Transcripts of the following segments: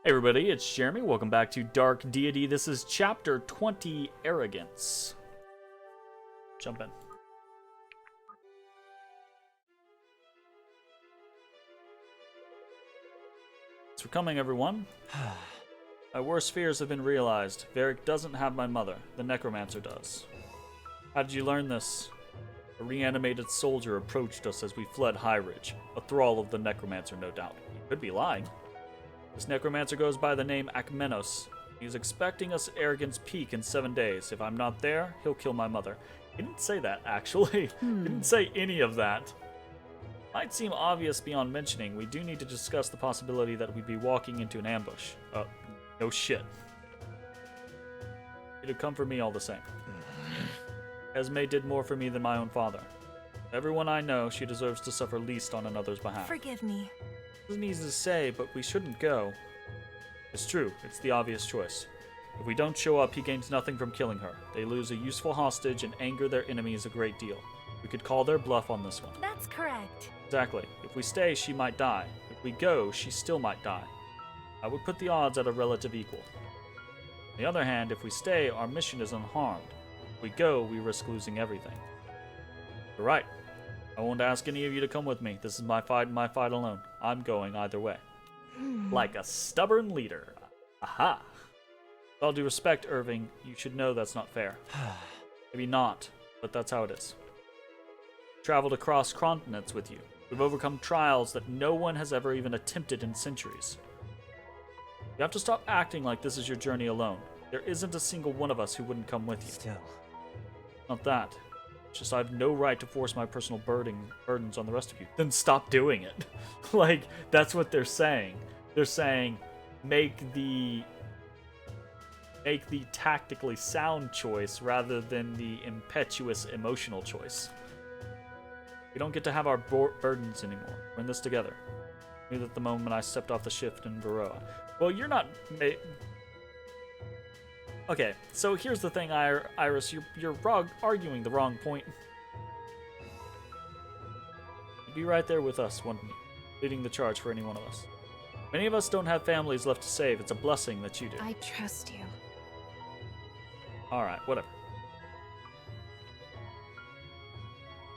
Hey everybody, it's Jeremy. Welcome back to Dark Deity. This is Chapter 20, Arrogance. Jump in. Thanks for coming, everyone. My worst fears have been realized. Varric doesn't have my mother. The Necromancer does. How did you learn this? A reanimated soldier approached us as we fled High Ridge. A thrall of the Necromancer, no doubt. He could be lying. This Necromancer goes by the name Akmenos. He's expecting us at Arrogance Peak in 7 days. If I'm not there, he'll kill my mother. He didn't say that, actually. He didn't say any of that. Might seem obvious beyond mentioning. We do need to discuss the possibility that we'd be walking into an ambush. No shit. It'd come for me all the same. Esme did more for me than my own father. Everyone I know, she deserves to suffer least on another's behalf. Forgive me. Isn't easy to say, but we shouldn't go. It's true, it's the obvious choice. If we don't show up, he gains nothing from killing her. They lose a useful hostage and anger their enemies a great deal. We could call their bluff on this one. That's correct. Exactly. If we stay, she might die. If we go, she still might die. I would put the odds at a relative equal. On the other hand, if we stay, our mission is unharmed. If we go, we risk losing everything. You're right. I won't ask any of you to come with me. This is my fight and my fight alone. I'm going either way. Like a stubborn leader. Aha. With all due respect, Irving, you should know that's not fair. Maybe not, but that's how it is. I've traveled across continents with you. We've overcome trials that no one has ever even attempted in centuries. You have to stop acting like this is your journey alone. There isn't a single one of us who wouldn't come with you. Still. Not that. It's just I have no right to force my personal burdens on the rest of you. Then stop doing it. Like, that's what they're saying. They're saying, make the tactically sound choice rather than the impetuous emotional choice. We don't get to have our burdens anymore. We're in this together. I knew that the moment I stepped off the ship in Varroa. Well, you're not... Okay, so here's the thing, Iris. You're arguing the wrong point. You'd be right there with us, wouldn't you? Leading the charge for any one of us. Many of us don't have families left to save. It's a blessing that you do. I trust you. Alright, whatever.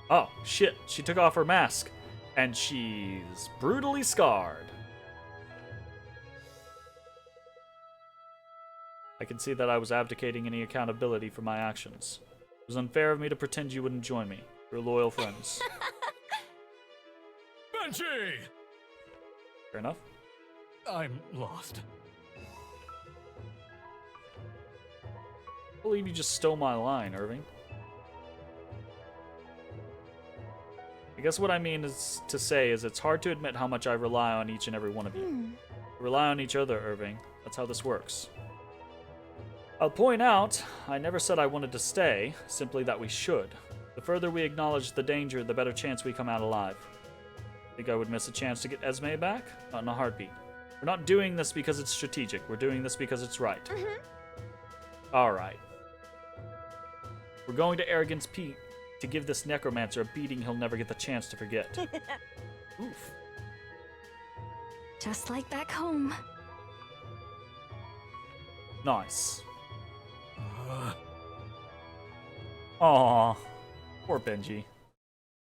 Oh, shit. She took off her mask. And she's brutally scarred. I can see that I was abdicating any accountability for my actions. It was unfair of me to pretend you wouldn't join me. We're loyal friends. Benji! Fair enough. I'm lost. I believe you just stole my line, Irving. I guess what I mean is to say is it's hard to admit how much I rely on each and every one of you. We rely on each other, Irving. That's how this works. I'll point out, I never said I wanted to stay, simply that we should. The further we acknowledge the danger, the better chance we come out alive. Think I would miss a chance to get Esme back? Not in a heartbeat. We're not doing this because it's strategic. We're doing this because it's right. Alright. We're going to Arrogance Peak to give this Necromancer a beating he'll never get the chance to forget. Oof. Just like back home. Nice. Aw, poor Benji.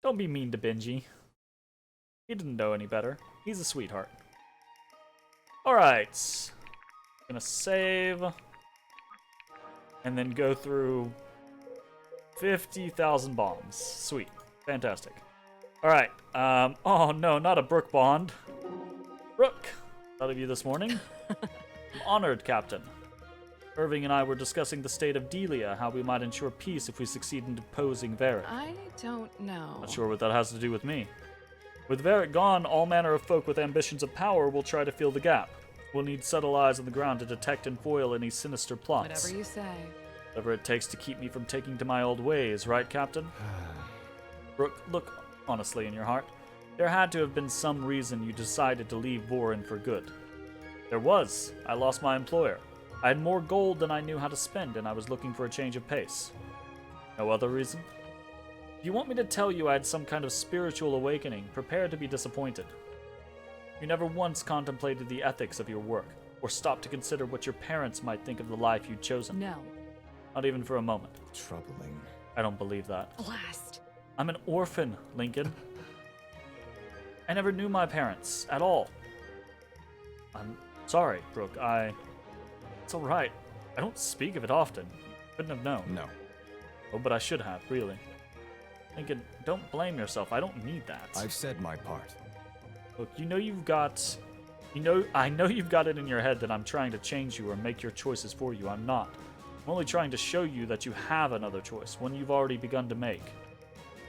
Don't be mean to Benji. He didn't know any better. He's a sweetheart. Alright. Gonna save. And then go through 50,000 bombs. Sweet. Fantastic. Alright. Oh no, not a Brook bond. Brook, thought of you this morning. I'm honored, Captain. Irving and I were discussing the state of Delia, how we might ensure peace if we succeed in deposing Varric. I don't know. Not sure what that has to do with me. With Varric gone, all manner of folk with ambitions of power will try to fill the gap. We'll need subtle eyes on the ground to detect and foil any sinister plots. Whatever you say. Whatever it takes to keep me from taking to my old ways, right, Captain? Brooke, look honestly in your heart. There had to have been some reason you decided to leave Vorin for good. There was. I lost my employer. I had more gold than I knew how to spend, and I was looking for a change of pace. No other reason? If you want me to tell you I had some kind of spiritual awakening, prepare to be disappointed. You never once contemplated the ethics of your work. or stop to consider what your parents might think of the life you'd chosen. No. Not even for a moment. Troubling. I don't believe that. Blast. I'm an orphan, Lincoln. I never knew my parents at all. I'm sorry, Brooke. It's alright. I don't speak of it often. You couldn't have known. No. Oh, but I should have, really. Lincoln, don't blame yourself. I don't need that. I've said my part. Look, I know you've got it in your head that I'm trying to change you or make your choices for you. I'm not. I'm only trying to show you that you have another choice, one you've already begun to make.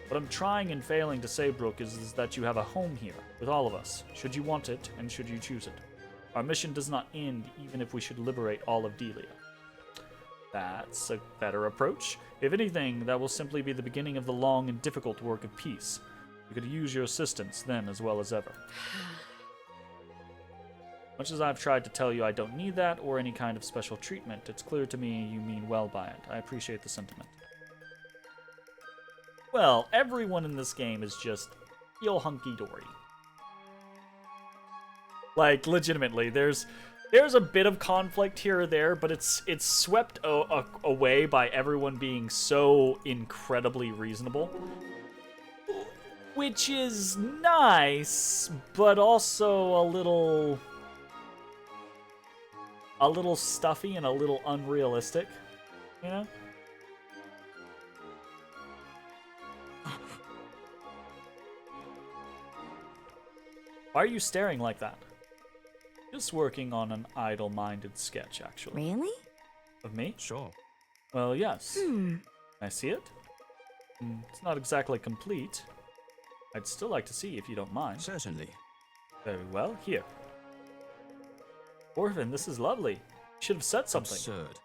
What I'm trying and failing to say, Brooke, is that you have a home here with all of us, should you want it and should you choose it. Our mission does not end even if we should liberate all of Delia. That's a better approach. If anything, that will simply be the beginning of the long and difficult work of peace. We could use your assistance then as well as ever. Much as I've tried to tell you I don't need that or any kind of special treatment, it's clear to me you mean well by it. I appreciate the sentiment. Well, everyone in this game is just real hunky-dory. Like, legitimately, there's a bit of conflict here or there, but it's swept away by everyone being so incredibly reasonable. Which is nice, but also a little stuffy and a little unrealistic, you know? Why are you staring like that? Just working on an idle-minded sketch, actually. Really? Of me? Sure. Well, yes. Can I see it? It's not exactly complete. I'd still like to see if you don't mind. Certainly. Very well, here. Orphan, this is lovely. You should have said something. Absurd.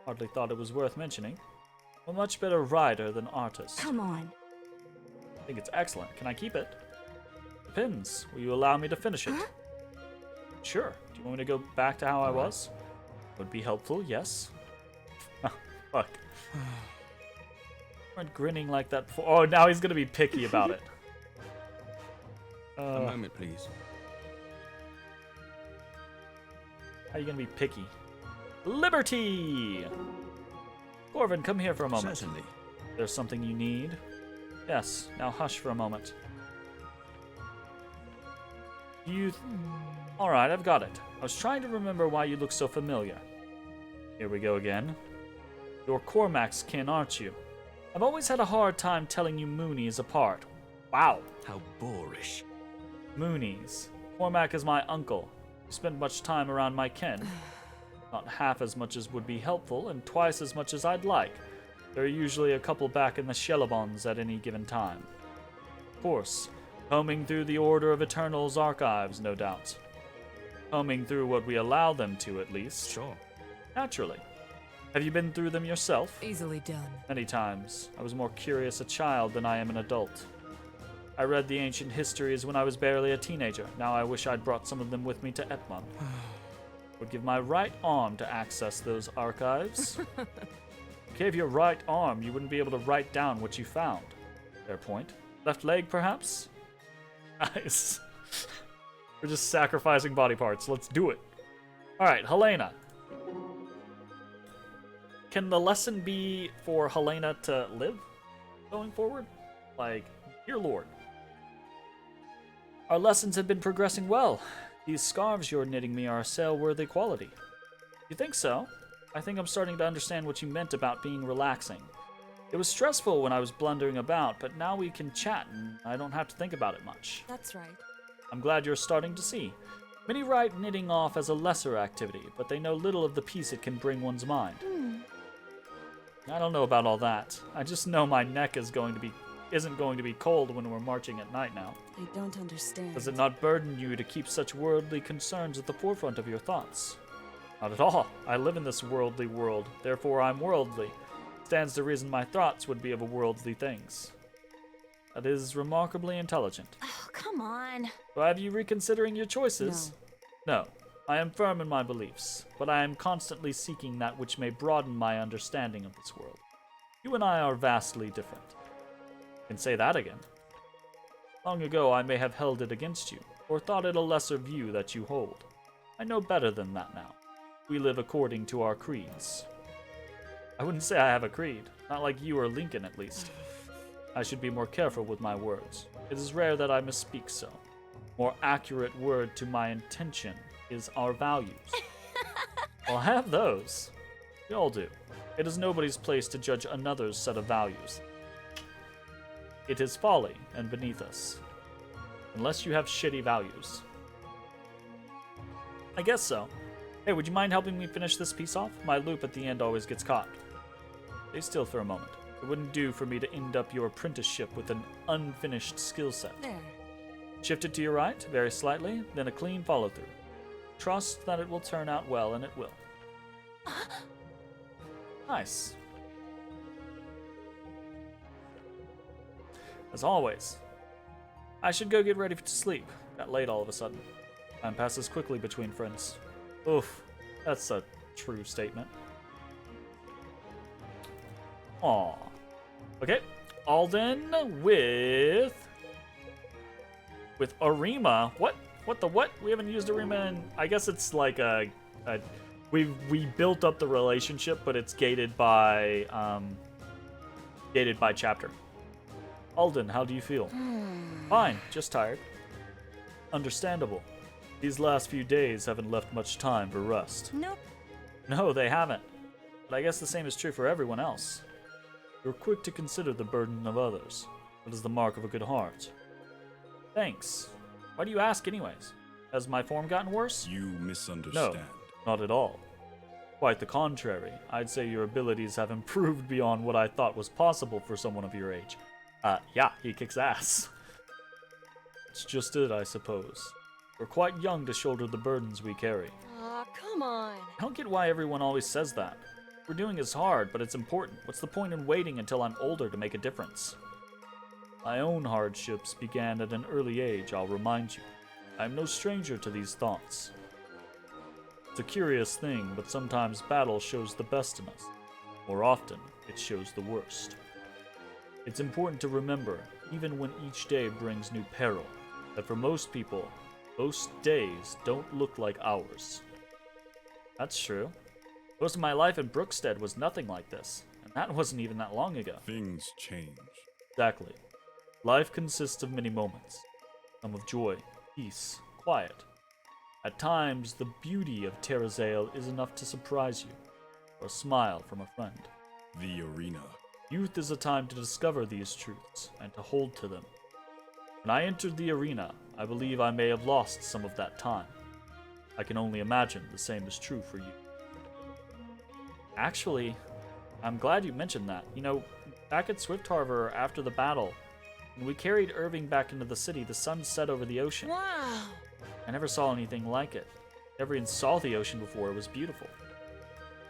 Hardly thought it was worth mentioning. A much better writer than artist. Come on. I think it's excellent. Can I keep it? Depends. Will you allow me to finish it? Huh? Sure. Do you want me to go back to how I was? Would be helpful, yes. Oh, fuck. Weren't grinning like that before. Oh, now he's gonna be picky about it. A moment, please. How are you gonna be picky? Liberty! Corvin, come here for a moment. Certainly. There's something you need? Yes. Now hush for a moment. Alright, I've got it. I was trying to remember why you look so familiar. Here we go again. You're Cormac's kin, aren't you? I've always had a hard time telling you Moonies apart. Wow. How boorish. Moonies. Cormac is my uncle. You spent much time around my kin. Not half as much as would be helpful, and twice as much as I'd like. There are usually a couple back in the Shellabons at any given time. Of course, combing through the Order of Eternal's archives, no doubt. Combing through what we allow them to, at least. Sure. Naturally. Have you been through them yourself? Easily done. Many times. I was more curious a child than I am an adult. I read the ancient histories when I was barely a teenager. Now I wish I'd brought some of them with me to Etmon. Would give my right arm to access those archives. Gave your right arm, you wouldn't be able to write down what you found. Fair point. Left leg, perhaps? Nice. We're just sacrificing body parts. Let's do it. Alright, Helena. Can the lesson be for Helena to live going forward? Like, dear Lord. Our lessons have been progressing well. These scarves you're knitting me are a sale-worthy quality. You think so? I think I'm starting to understand what you meant about being relaxing. It was stressful when I was blundering about, but now we can chat and I don't have to think about it much. That's right. I'm glad you're starting to see. Many write knitting off as a lesser activity, but they know little of the peace it can bring one's mind. I don't know about all that. I just know my neck isn't going to be cold when we're marching at night now. I don't understand. Does it not burden you to keep such worldly concerns at the forefront of your thoughts? Not at all. I live in this worldly world, therefore I'm worldly. Stands to reason my thoughts would be of worldly things. That is remarkably intelligent. Oh, come on. So have you reconsidering your choices? No. I am firm in my beliefs, but I am constantly seeking that which may broaden my understanding of this world. You and I are vastly different. I can say that again. Long ago I may have held it against you, or thought it a lesser view that you hold. I know better than that now. We live according to our creeds. I wouldn't say I have a creed. Not like you or Lincoln, at least. I should be more careful with my words. It is rare that I misspeak so. More accurate word to my intention is our values. Well, I have those. We all do. It is nobody's place to judge another's set of values. It is folly and beneath us. Unless you have shitty values. I guess so. Hey, would you mind helping me finish this piece off? My loop at the end always gets caught. Stay still for a moment. It wouldn't do for me to end up your apprenticeship with an unfinished skill set. There. Shift it to your right, very slightly, then a clean follow-through. Trust that it will turn out well, and it will. Nice. As always, I should go get ready to sleep. Got late all of a sudden. Time passes quickly between friends. Oof, that's a true statement. Aw. Okay, Alden with Arima. What the what? We haven't used Arima in, I guess it's like we built up the relationship, but it's gated by chapter. Alden, how do you feel? Fine, just tired. Understandable. These last few days haven't left much time for rest. Nope. No, they haven't. But I guess the same is true for everyone else. You're quick to consider the burden of others. That is the mark of a good heart. Thanks. Why do you ask anyways? Has my form gotten worse? You misunderstand. No, not at all. Quite the contrary. I'd say your abilities have improved beyond what I thought was possible for someone of your age. Yeah, he kicks ass. It's just it, I suppose. We're quite young to shoulder the burdens we carry. Aw, come on. I don't get why everyone always says that. What we're doing is hard, but it's important. What's the point in waiting until I'm older to make a difference? My own hardships began at an early age, I'll remind you. I'm no stranger to these thoughts. It's a curious thing, but sometimes battle shows the best in us. More often, it shows the worst. It's important to remember, even when each day brings new peril, that for most people, most days don't look like ours. That's true. Most of my life in Brookstead was nothing like this, and that wasn't even that long ago. Things change. Exactly. Life consists of many moments. Some of joy, peace, quiet. At times, the beauty of Terrazale is enough to surprise you, or a smile from a friend. The arena. Youth is a time to discover these truths, and to hold to them. When I entered the arena, I believe I may have lost some of that time. I can only imagine the same is true for you. Actually, I'm glad you mentioned that. You know, back at Swift Harbor after the battle, when we carried Irving back into the city, the sun set over the ocean. Wow. I never saw anything like it. Never even saw the ocean before. It was beautiful.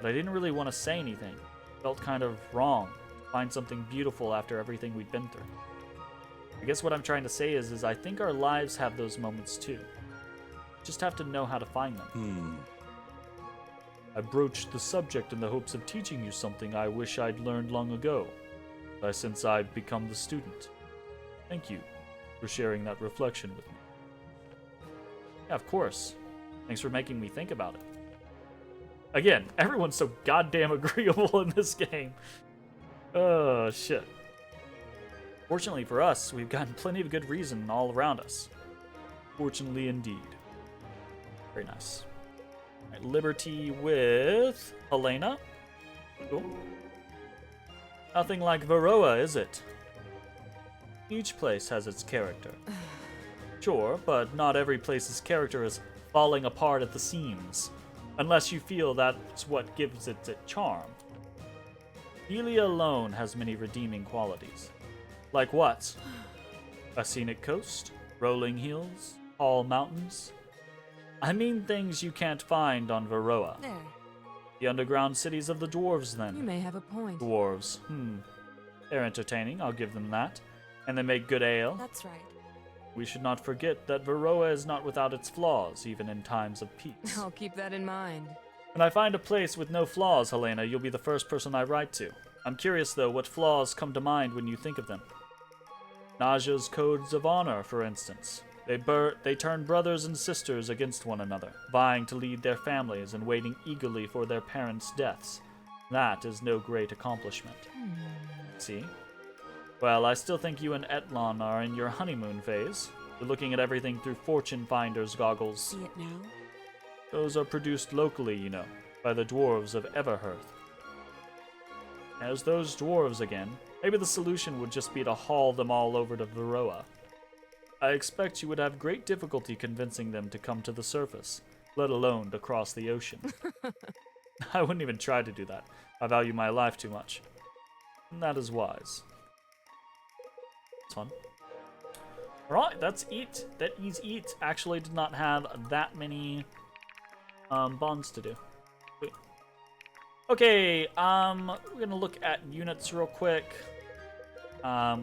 But I didn't really want to say anything. It felt kind of wrong to find something beautiful after everything we'd been through. I guess what I'm trying to say is I think our lives have those moments too. Just have to know how to find them. I broached the subject in the hopes of teaching you something I wish I'd learned long ago, since I've become the student. Thank you for sharing that reflection with me. Yeah, of course. Thanks for making me think about it. Again, everyone's so goddamn agreeable in this game. Oh, shit. Fortunately for us, we've gotten plenty of good reason all around us. Fortunately indeed. Very nice. All right, Liberty with Helena. Cool. Nothing like Varroa, is it? Each place has its character. Sure, but not every place's character is falling apart at the seams, unless you feel that's what gives it its charm. Delia alone has many redeeming qualities. Like what? A scenic coast? Rolling hills? Tall mountains? I mean things you can't find on Varroa. There. The underground cities of the dwarves, then. You may have a point. Dwarves, They're entertaining, I'll give them that. And they make good ale. That's right. We should not forget that Varroa is not without its flaws, even in times of peace. I'll keep that in mind. When I find a place with no flaws, Helena, you'll be the first person I write to. I'm curious, though, what flaws come to mind when you think of them? Naja's codes of honor, for instance. They turn brothers and sisters against one another, vying to lead their families and waiting eagerly for their parents' deaths. That is no great accomplishment. See? Well, I still think you and Etlon are in your honeymoon phase. You're looking at everything through fortune finder's goggles. See it now? Those are produced locally, you know, by the dwarves of Everhearth. As those dwarves again, maybe the solution would just be to haul them all over to Varroa. I expect you would have great difficulty convincing them to come to the surface, let alone to cross the ocean. I wouldn't even try to do that. I value my life too much. And that is wise. It's fun. Alright, that's it. That is it. Actually did not have that many bonds to do. Wait. Okay, we're gonna look at units real quick.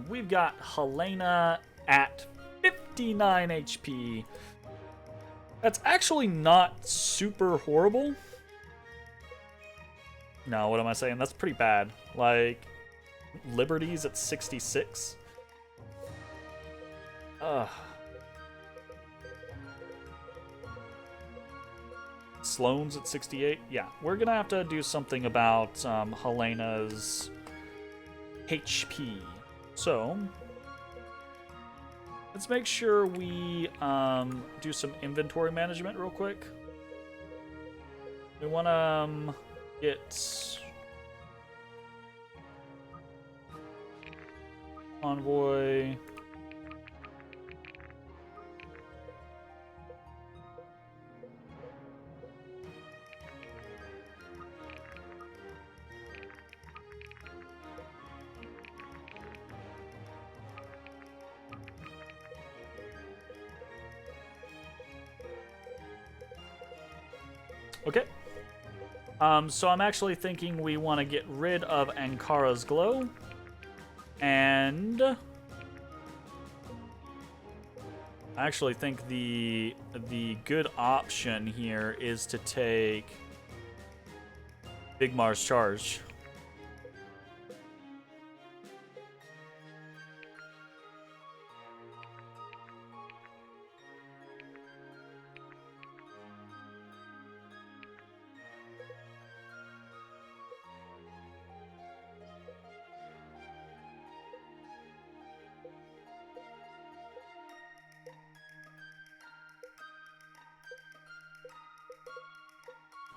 We've got Helena at 59 HP. That's actually not super horrible. No, what am I saying? That's pretty bad. Like, Liberty's at 66. Ugh. Sloane's at 68. Yeah, we're gonna have to do something about Helena's HP. So, let's make sure we do some inventory management real quick. We want to get Envoy. Okay. So I'm actually thinking we want to get rid of Ankara's Glow. And I actually think the good option here is to take Big Mars Charge.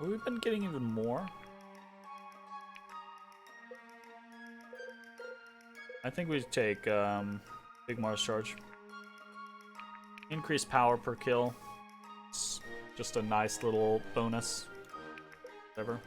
We've been getting even more. I think we take Big Mars Charge. Increased power per kill. It's just a nice little bonus. Whatever.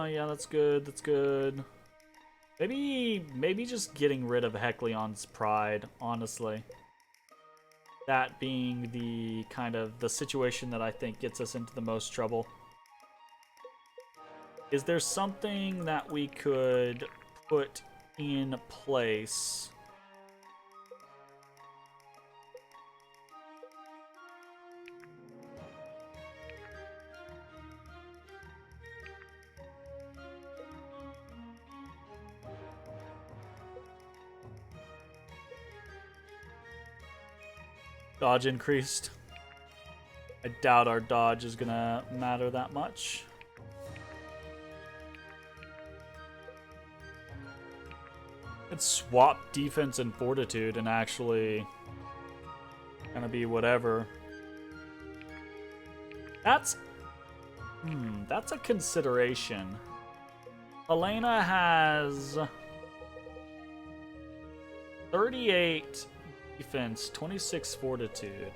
Yeah, that's good, that's good. Maybe just getting rid of Hecleon's Pride, honestly. That being the kind of the situation that I think gets us into the most trouble. Is there something that we could put in place? Dodge increased. I doubt our dodge is gonna matter that much. Let's swap defense and fortitude and actually gonna be whatever. That's a consideration. Helena has 38 defense, 26 fortitude.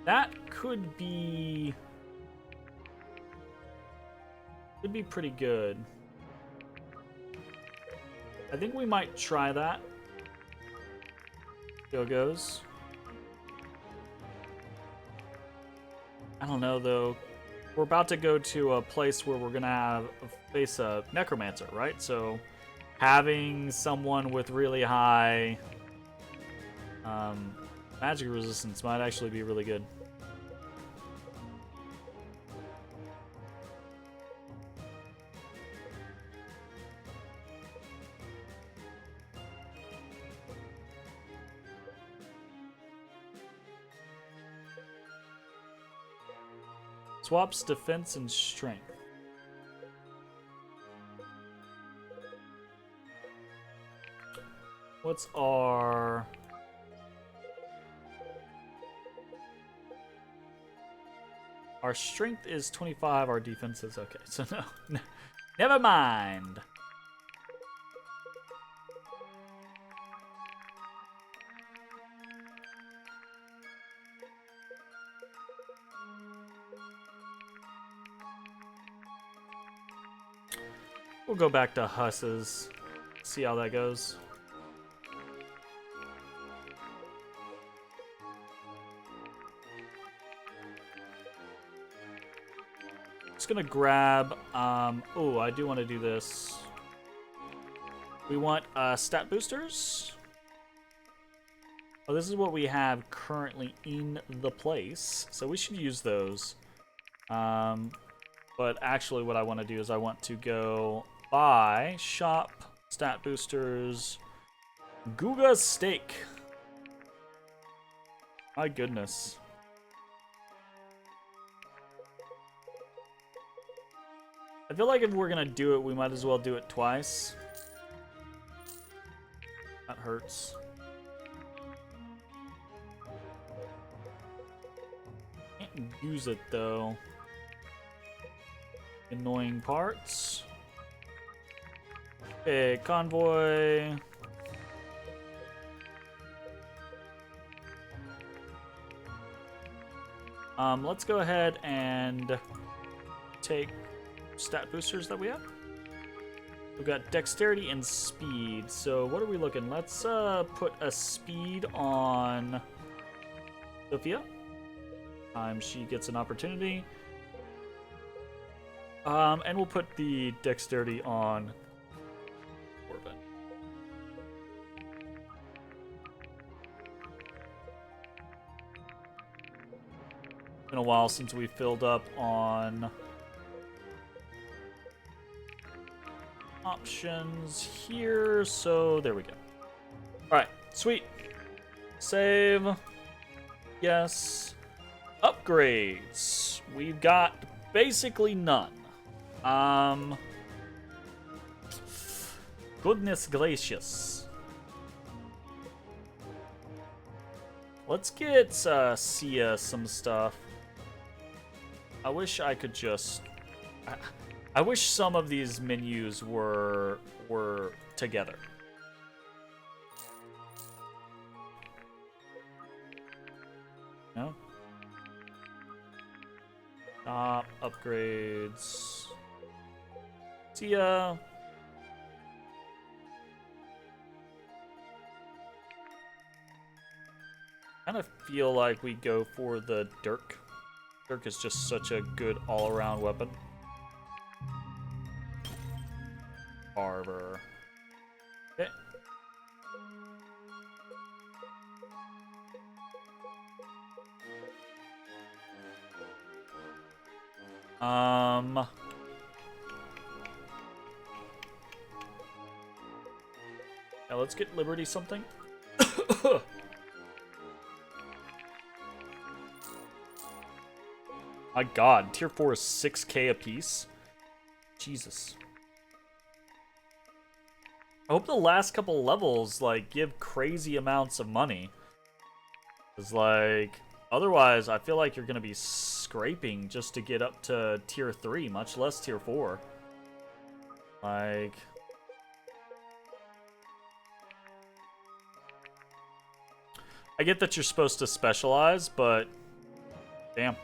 That could be pretty good. I think we might try that. See how it goes. I don't know though. We're about to go to a place where we're gonna face a necromancer, right? So having someone with really high magic resistance might actually be really good. Swaps defense and strength. What's our... Our strength is 25, our defense is okay. So no. Never mind. We'll go back to Huss's. See how that goes. Just gonna grab, oh, I do want to do this. We want stat boosters. Oh, this is what we have currently in the place, so we should use those. But actually what I want to do is I want to go buy, shop, stat boosters, Guga steak. My goodness. I feel like if we're gonna do it, we might as well do it twice. That hurts. Can't use it though. Annoying parts. Okay, convoy. Let's go ahead and take stat boosters that we have. We've got dexterity and speed. So what are we looking? Let's put a speed on Sophia. She gets an opportunity. And we'll put the dexterity on Corbin. Been a while since we filled up on options here, so there we go. Alright, sweet. Save. Yes. Upgrades. We've got basically none. Goodness gracious. Let's get Sia some stuff. I wish I could just... I wish some of these menus were together. No? Upgrades. See ya. Kind of feel like we go for the Dirk. Dirk is just such a good all-around weapon. Barber. Okay. Yeah, let's get Liberty something. My god, tier 4 is 6k apiece. Jesus. I hope the last couple levels, like, give crazy amounts of money. Because, like, otherwise, I feel like you're going to be scraping just to get up to tier 3, much less tier 4. Like... I get that you're supposed to specialize, but... Damn.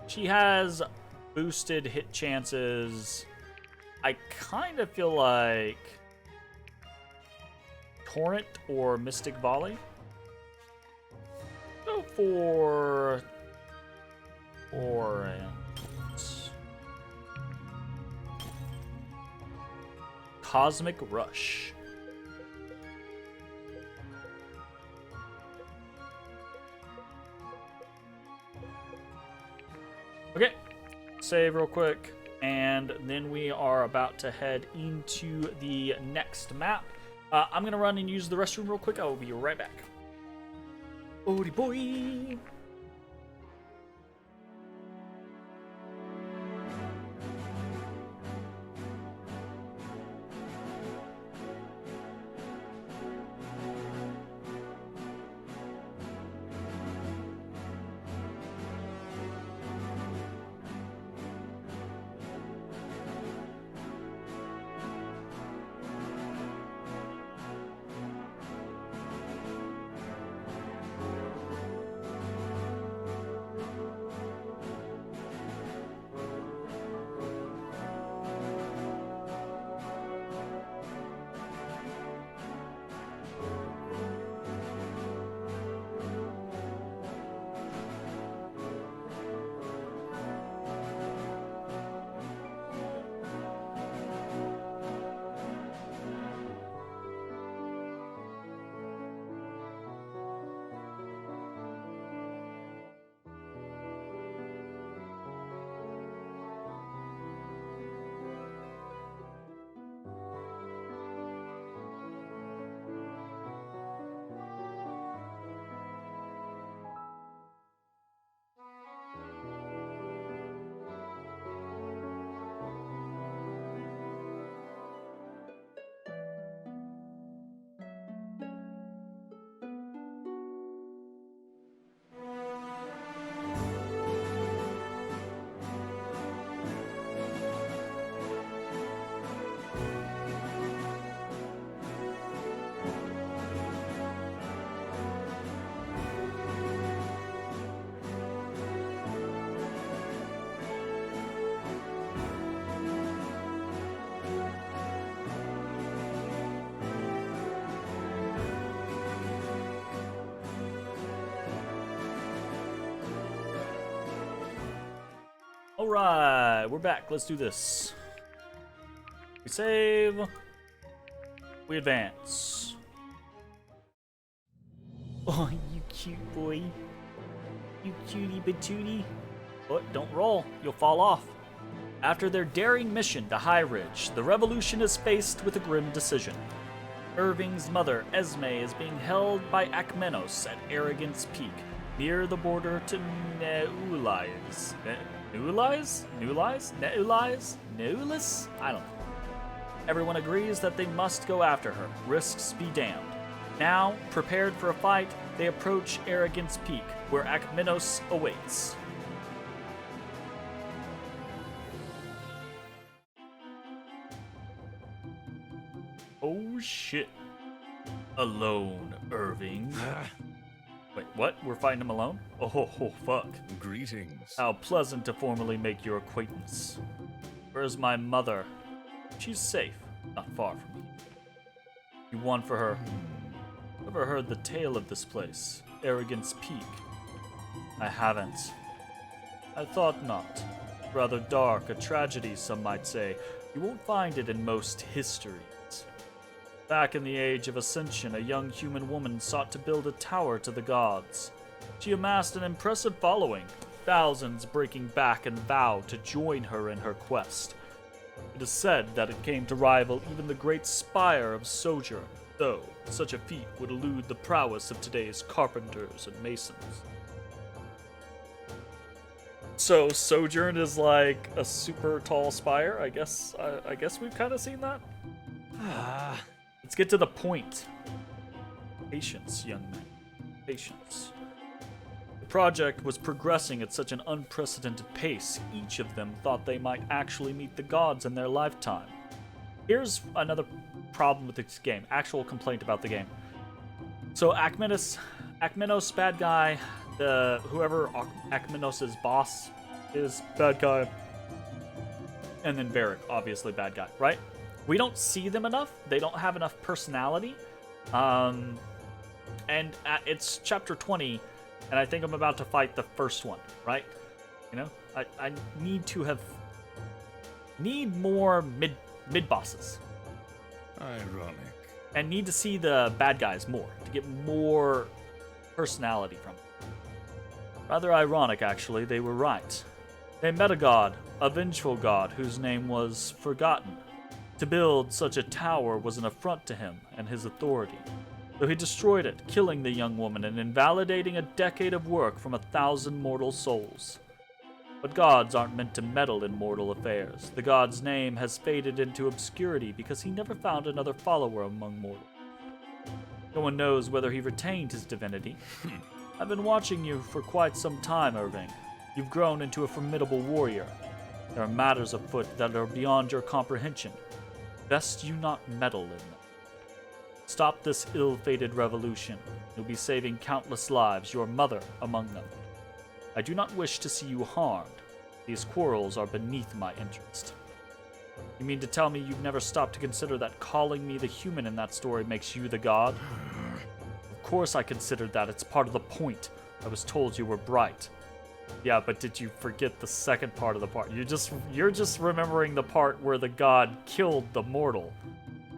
She has boosted hit chances. I kind of feel like Torrent or Mystic Volley. Go for Torrent. Cosmic Rush. Okay, save real quick, and then we are about to head into the next map. I'm going to run and use the restroom real quick. I will be right back. Odie boy! Alright, we're back. Let's do this. We save. We advance. Oh, you cute boy. You cutie patootie. But don't roll, you'll fall off. After their daring mission to High Ridge, the revolution is faced with a grim decision. Irving's mother, Esme, is being held by Akmenos at Arrogance Peak, near the border to Neulize. Neulize? I don't know. Everyone agrees that they must go after her, risks be damned. Now, prepared for a fight, they approach Arrogance Peak, where Akmenos awaits. Oh shit. Alone, Irving. Wait, what? We're fighting him alone? Oh, fuck. Greetings. How pleasant to formally make your acquaintance. Where's my mother? She's safe, not far from here. You want for her? Ever heard the tale of this place, Arrogance Peak? I haven't. I thought not. Rather dark, a tragedy, some might say. You won't find it in most histories. Back in the Age of Ascension, a young human woman sought to build a tower to the gods. She amassed an impressive following, thousands breaking back and vow to join her in her quest. It is said that it came to rival even the great spire of Sojourn, though such a feat would elude the prowess of today's carpenters and masons. So Sojourn is like a super tall spire. I guess we've kind of seen that. Let's get to the point. Patience, young men. Patience. The project was progressing at such an unprecedented pace, each of them thought they might actually meet the gods in their lifetime. Here's another problem with this game, actual complaint about the game. So Akmenos, bad guy, whoever Akmenos' boss is, bad guy. And then Varric, obviously bad guy, right? We don't see them enough. They don't have enough personality. It's chapter 20, and I think I'm about to fight the first one, right? You know, I need more mid bosses. Ironic. and need to see the bad guys more to get more personality from them. Rather ironic, actually, they were right. They met a god, a vengeful god whose name was Forgotten. To build such a tower was an affront to him and his authority, so he destroyed it, killing the young woman and invalidating a decade of work from 1,000 mortal souls. But gods aren't meant to meddle in mortal affairs. The god's name has faded into obscurity because he never found another follower among mortals. No one knows whether he retained his divinity. I've been watching you for quite some time, Irving. You've grown into a formidable warrior. There are matters afoot that are beyond your comprehension. Best you not meddle in them. Stop this ill-fated revolution. You'll be saving countless lives, your mother among them. I do not wish to see you harmed. These quarrels are beneath my interest. You mean to tell me you've never stopped to consider that calling me the human in that story makes you the god? Of course I considered that. It's part of the point. I was told you were bright. Yeah, but did you forget the second part of the part? You're just remembering the part where the god killed the mortal.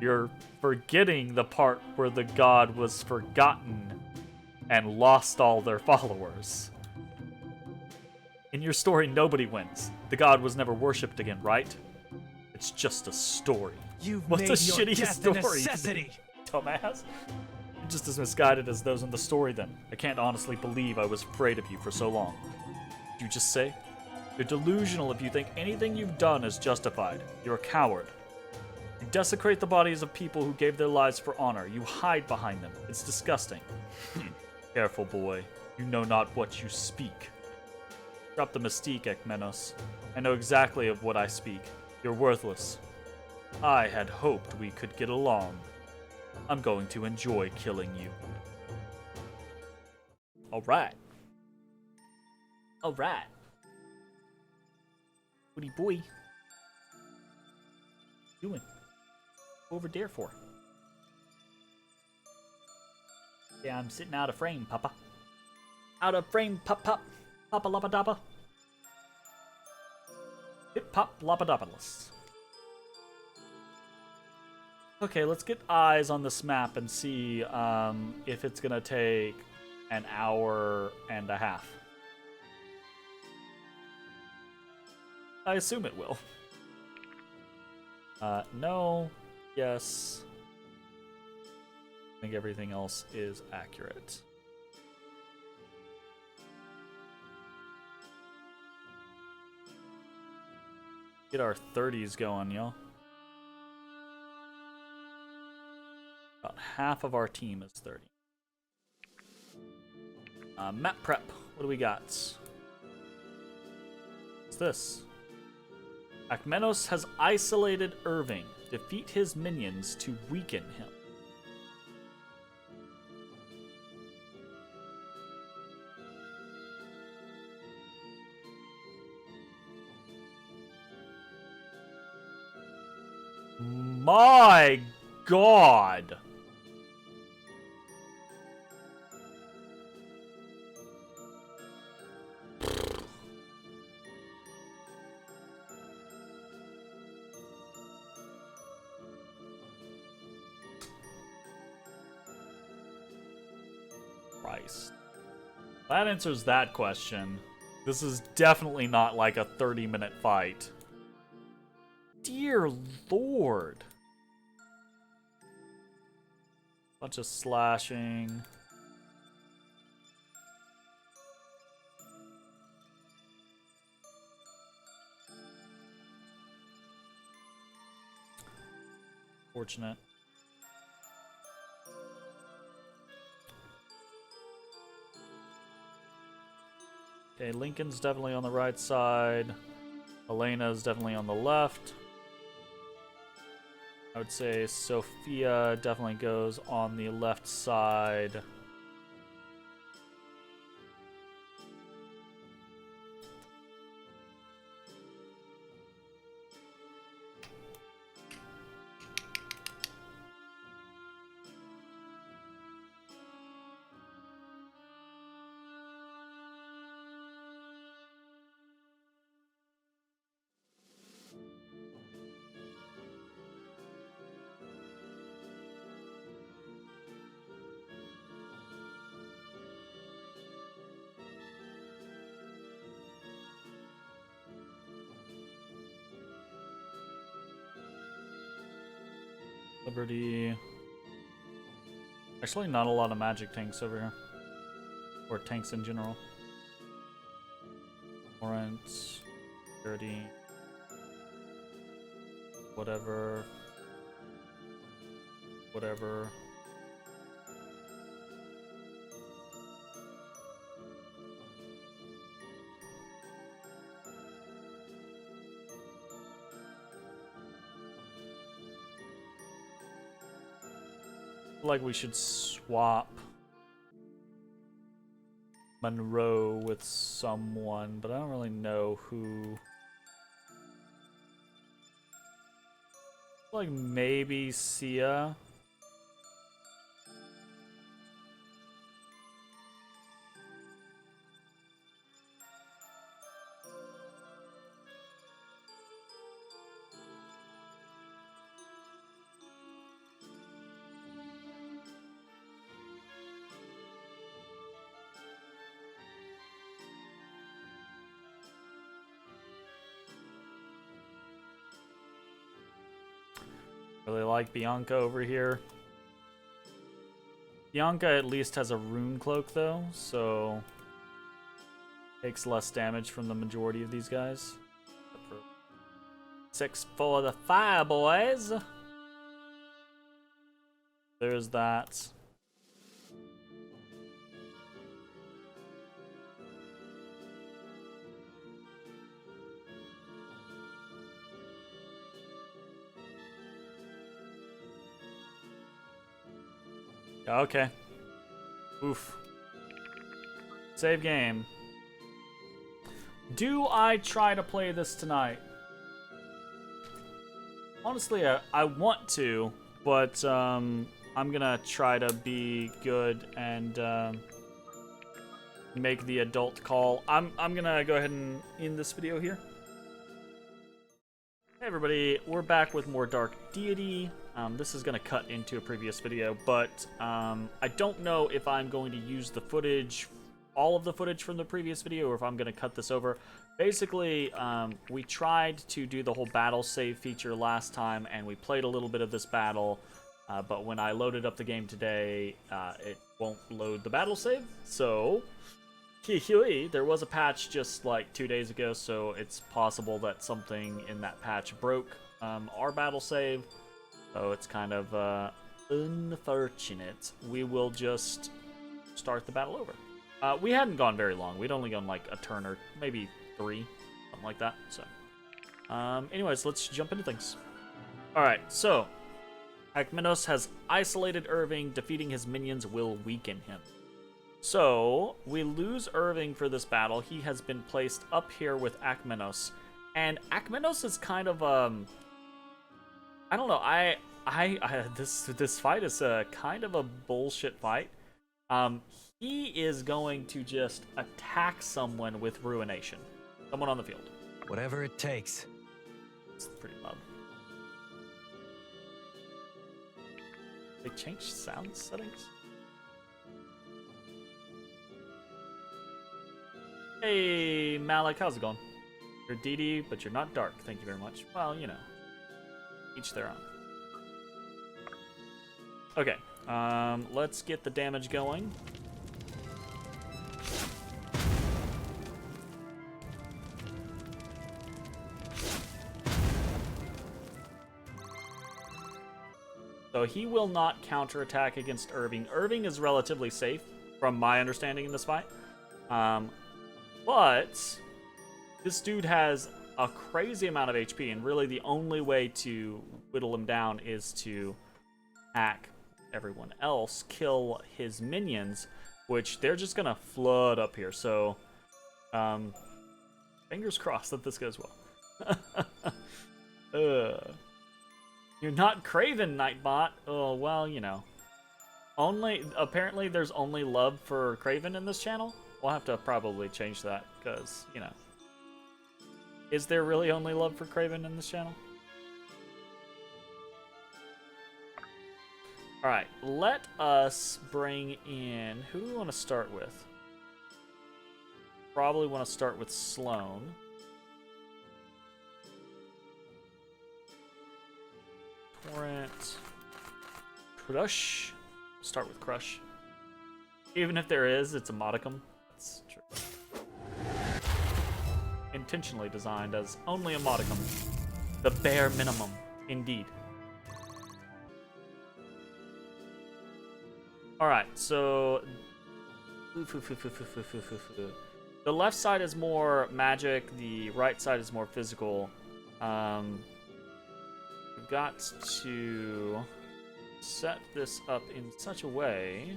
You're forgetting the part where the god was forgotten and lost all their followers. In your story, nobody wins. The god was never worshipped again, right? It's just a story. You've What's made a your shitty death story? a necessity. Dumbass. You're just as misguided as those in the story then. I can't honestly believe I was afraid of you for so long. Did you just say? You're delusional if you think anything you've done is justified. You're a coward. You desecrate the bodies of people who gave their lives for honor. You hide behind them. It's disgusting. Careful, boy. You know not what you speak. Drop the mystique, Ekmenos. I know exactly of what I speak. You're worthless. I had hoped we could get along. I'm going to enjoy killing you. Alright. Alright. Woody boy. What you doing? Over there for? Yeah, I'm sitting out of frame, Papa. Out of frame, pop. Papa Lapadapa. Hip Pop Lapadopoulos. Okay, let's get eyes on this map and see if it's gonna take an hour and a half. I assume it will. No. Yes. I think everything else is accurate. Get our 30s going, y'all. About half of our team is 30. Map prep. What do we got? What's this? Akmenos has isolated Irving. Defeat his minions to weaken him. My God! Christ. That answers that question. This is definitely not like a 30-minute fight. Dear Lord. Bunch of slashing. Fortunate. Okay, Lincoln's definitely on the right side. Elena's definitely on the left. I would say Sophia definitely goes on the left side. Liberty. Actually, not a lot of magic tanks over here. Or tanks in general. Torrent. Security. Whatever. Whatever. Like we should swap Monroe with someone, but I don't really know who. Like maybe Sia. Really like Bianca over here. Bianca at least has a rune cloak though, so takes less damage from the majority of these guys. 6 for the fire boys. There's that. Okay. Oof. Save game. Do I try to play this tonight? Honestly, I want to, but I'm gonna try to be good and make the adult call. I'm gonna go ahead and end this video here. Hey everybody, we're back with more Dark Deity. This is going to cut into a previous video, but I don't know if I'm going to use the footage, all of the footage from the previous video, or if I'm going to cut this over. Basically, we tried to do the whole battle save feature last time, and we played a little bit of this battle, but when I loaded up the game today, it won't load the battle save, so there was a patch just like 2 days ago, so it's possible that something in that patch broke our battle save. So it's kind of unfortunate. We will just start the battle over. We hadn't gone very long. We'd only gone like a turn or maybe 3, something like that. So, anyways, let's jump into things. All right, so Akmenos has isolated Irving. Defeating his minions will weaken him. So we lose Irving for this battle. He has been placed up here with Akmenos, and Akmenos is kind of I don't know. This fight is kind of a bullshit fight. He is going to just attack someone with Ruination. Someone on the field. Whatever it takes. It's pretty loud. They changed sound settings? Hey, Malik, how's it going? You're DD, but you're not dark. Thank you very much. Well, you know. Each their own. Okay, let's get the damage going. So he will not counterattack against Irving. Irving is relatively safe, from my understanding in this fight. But this dude has a crazy amount of HP, and really the only way to whittle him down is to hack everyone else, kill his minions, which they're just gonna flood up here. So, fingers crossed that this goes well. You're not Craven, Nightbot. Oh, well, you know. Apparently there's only love for Craven in this channel. We'll have to probably change that, because, you know. Is there really only love for Craven in this channel? Alright, let us bring in... Who do we want to start with? Probably want to start with Sloane. Torrent. Crush. Start with Crush. Even if there is, it's a modicum. That's true. Intentionally designed as only a modicum. The bare minimum, indeed. Alright, so... The left side is more magic, the right side is more physical. We've got to set this up in such a way...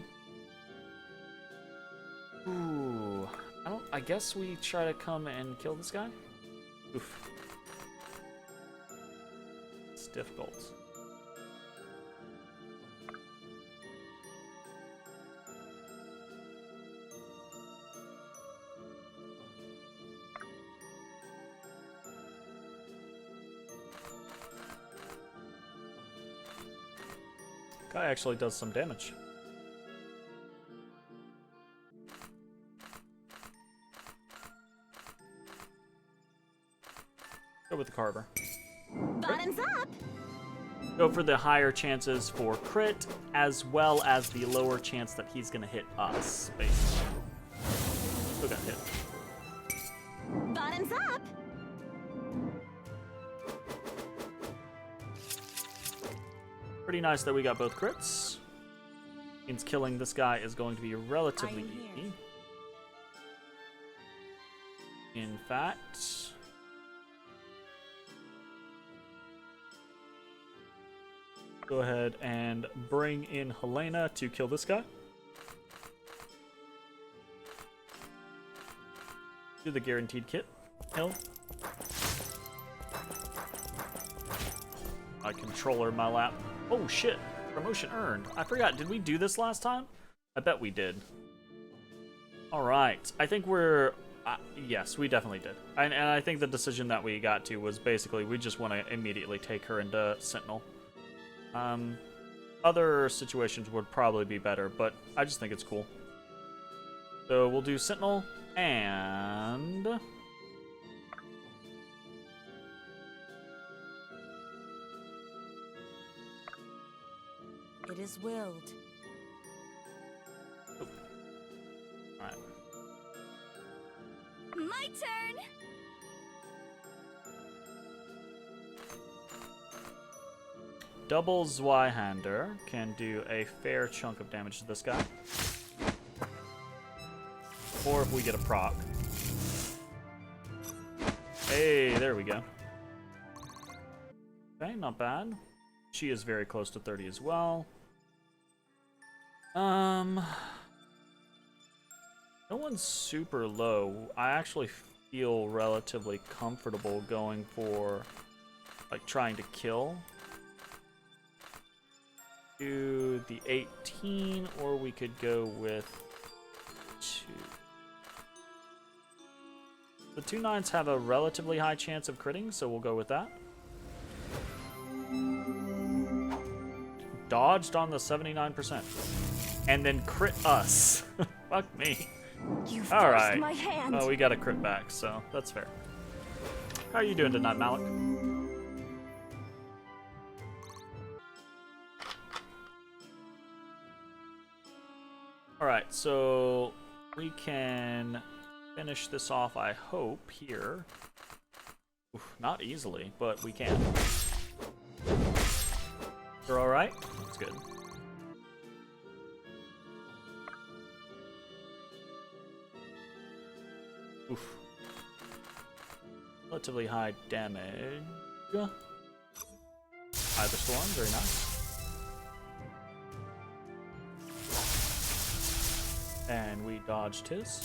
Ooh, I guess we try to come and kill this guy? Oof. It's difficult. Guy actually does some damage. Go with the Carver. Bottoms up. Go for the higher chances for crit, as well as the lower chance that he's gonna hit us, basically. Still got hit. Bottoms up. Pretty nice that we got both crits. Means killing this guy is going to be relatively easy. In fact... Go ahead and bring in Helena to kill this guy. Do the guaranteed kit. Kill. A controller in my lap. Oh shit! Promotion earned. I forgot. Did we do this last time? I bet we did. All right. I think we're. Yes, we definitely did. And I think the decision that we got to was basically we just want to immediately take her into Sentinel. Other situations would probably be better, but I just think it's cool. So we'll do Sentinel and... It is willed. Oh. Alright. My turn! Double Zweihander can do a fair chunk of damage to this guy. Or if we get a proc. Hey, there we go. Okay, not bad. She is very close to 30 as well. No one's super low. I actually feel relatively comfortable going for, like, trying to kill. Do the 18, or we could go with 2. The 2 9s have a relatively high chance of critting, so we'll go with that. Dodged on the 79%. And then crit us. Fuck me. You Alright. forced my hand. Well, we got a crit back, so that's fair. How are you doing tonight, Malik? Alright, so we can finish this off, I hope, here. Oof, not easily, but we can. You're alright? That's good. Oof. Relatively high damage. Either storm, very nice. And we dodged his.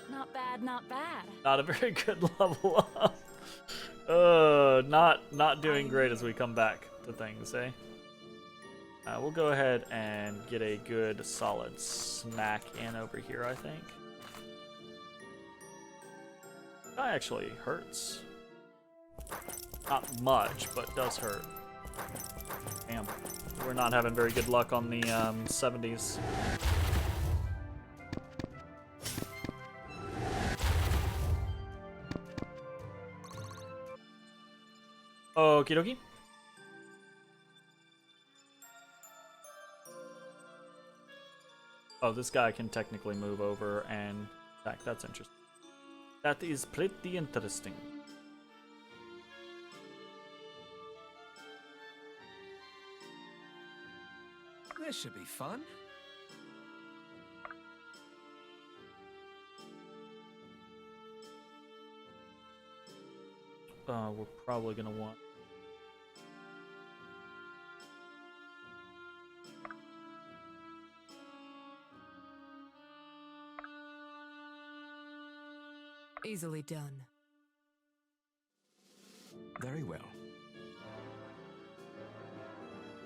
Not bad, not bad. Not a very good level up. Not doing great as we come back to things, eh? We'll go ahead and get a good solid smack in over here, I think. That actually hurts. Not much, but does hurt. Damn. We're not having very good luck on the 70s. . Okie dokie. Oh, this guy can technically move over and attack. That's interesting. That is pretty interesting. This should be fun. We're probably gonna want. Easily done. Very well.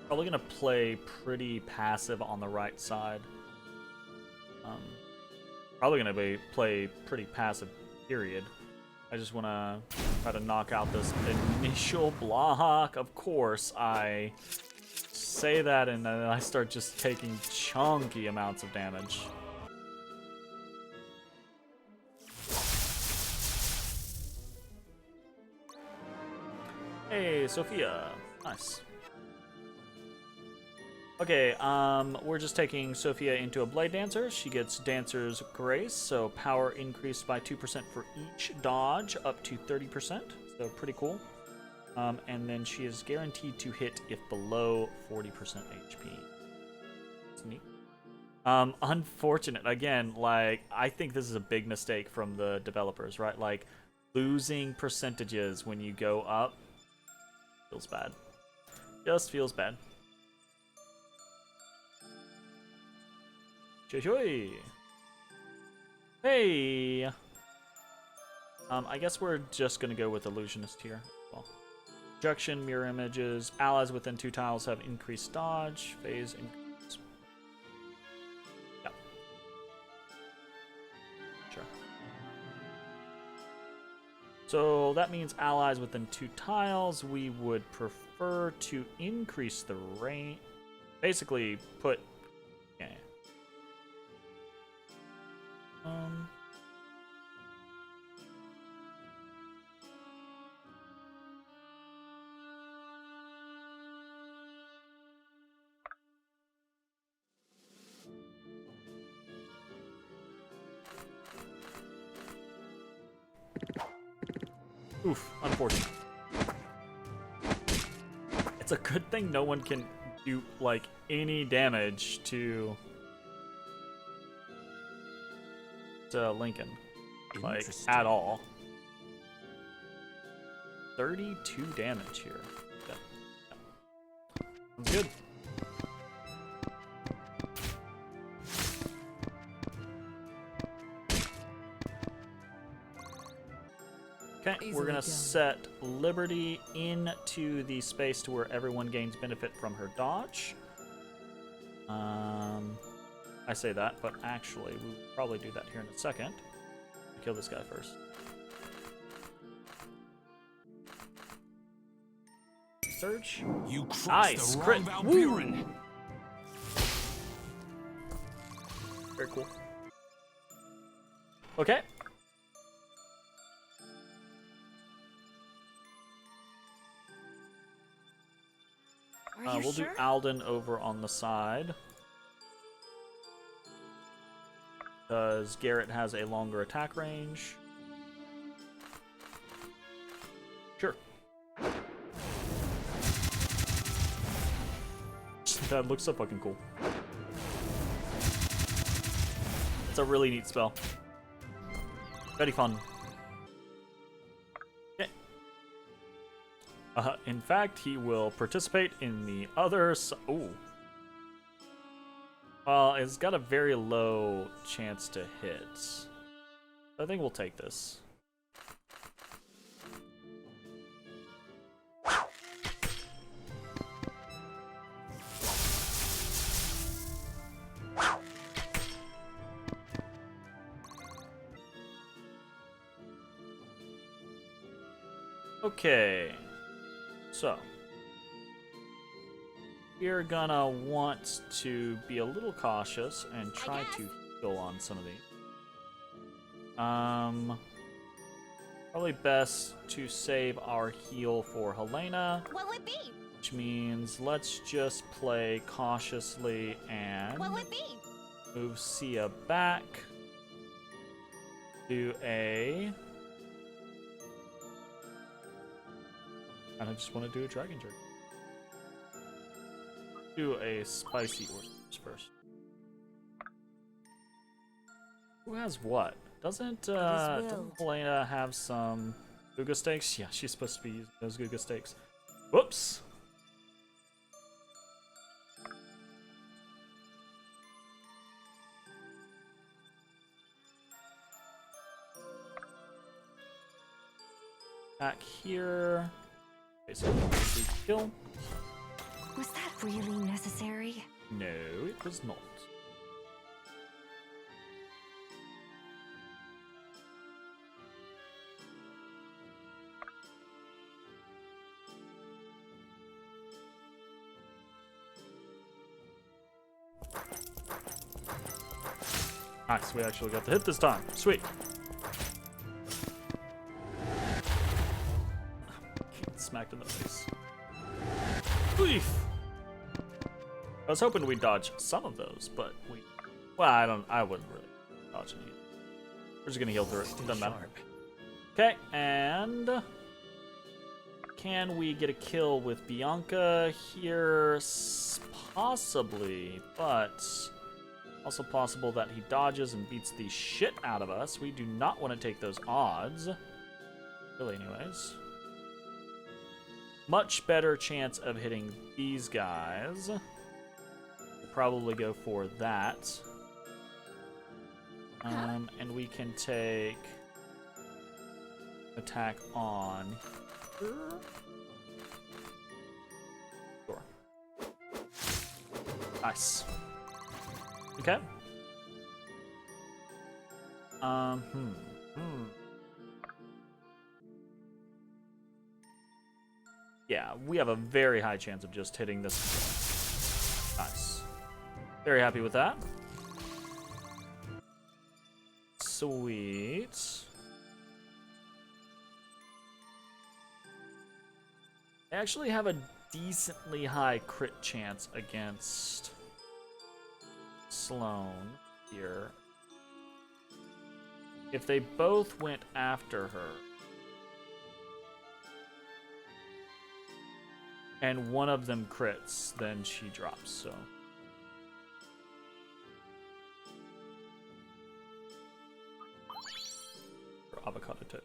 Probably gonna play pretty passive on the right side. Probably gonna play pretty passive, period. I just wanna try to knock out this initial block. Of course, I say that and then I start just taking chunky amounts of damage. Hey, Sophia. Nice. Okay, we're just taking Sophia into a Blade Dancer. She gets Dancer's Grace, so power increased by 2% for each dodge, up to 30%, so pretty cool. And then she is guaranteed to hit if below 40% HP. That's neat. Unfortunate, again, like, I think this is a big mistake from the developers, right? Like, losing percentages when you go up feels bad. Just feels bad. Hey! I guess we're just gonna go with Illusionist here. Well, projection, mirror images, allies within 2 tiles have increased dodge, phase increase. Yeah. Sure. So that means allies within 2 tiles, we would prefer to increase the range. Basically, put. Okay. Oof, unfortunate. It's a good thing no one can do, like, any damage to Lincoln. Like, at all. 32 damage here. Okay. Sounds good. Okay, we're gonna set Liberty into the space to where everyone gains benefit from her dodge. I say that, but actually, we'll probably do that here in a second. Kill this guy first. Surge. You crossed Nice, the crit. wrong Woo! Valburin. Very cool. Okay. Are you We'll sure? do Alden over on the side. Because Garrett has a longer attack range. Sure. That looks so fucking cool. It's a really neat spell. Very fun. Okay. In fact, he will participate in the other. Ooh. Well, it's got a very low chance to hit. I think we'll take this. Okay. So. You're gonna want to be a little cautious and try to heal on some of these. Probably best to save our heal for Helena, What would be? which means let's just play cautiously and What would be? move Sia back. Do a... I just want to do a Dragon Jerk. Do a spicy oysters first. Who has what? Doesn't Helena have some Guga steaks? Yeah, she's supposed to be using those Guga steaks. Whoops! Back here. Okay, so kill. Was that really necessary? No, it was not. Nice, we actually got the hit this time. Sweet. Smacked in the face. Oof. I was hoping we'd dodge some of those, but we... Well, I wouldn't really dodge any. We're just gonna heal through it. Doesn't matter. Okay, and... Can we get a kill with Bianca here? Possibly, but... Also possible that he dodges and beats the shit out of us. We do not want to take those odds. Really, anyways. Much better chance of hitting these guys. We'll probably go for that. And we can take attack on here. Sure. Nice. Okay. Yeah, we have a very high chance of just hitting this. Nice. Very happy with that. Sweet. I actually have a decently high crit chance against Sloane here. If they both went after her, and one of them crits, then she drops, so. For avocado toast.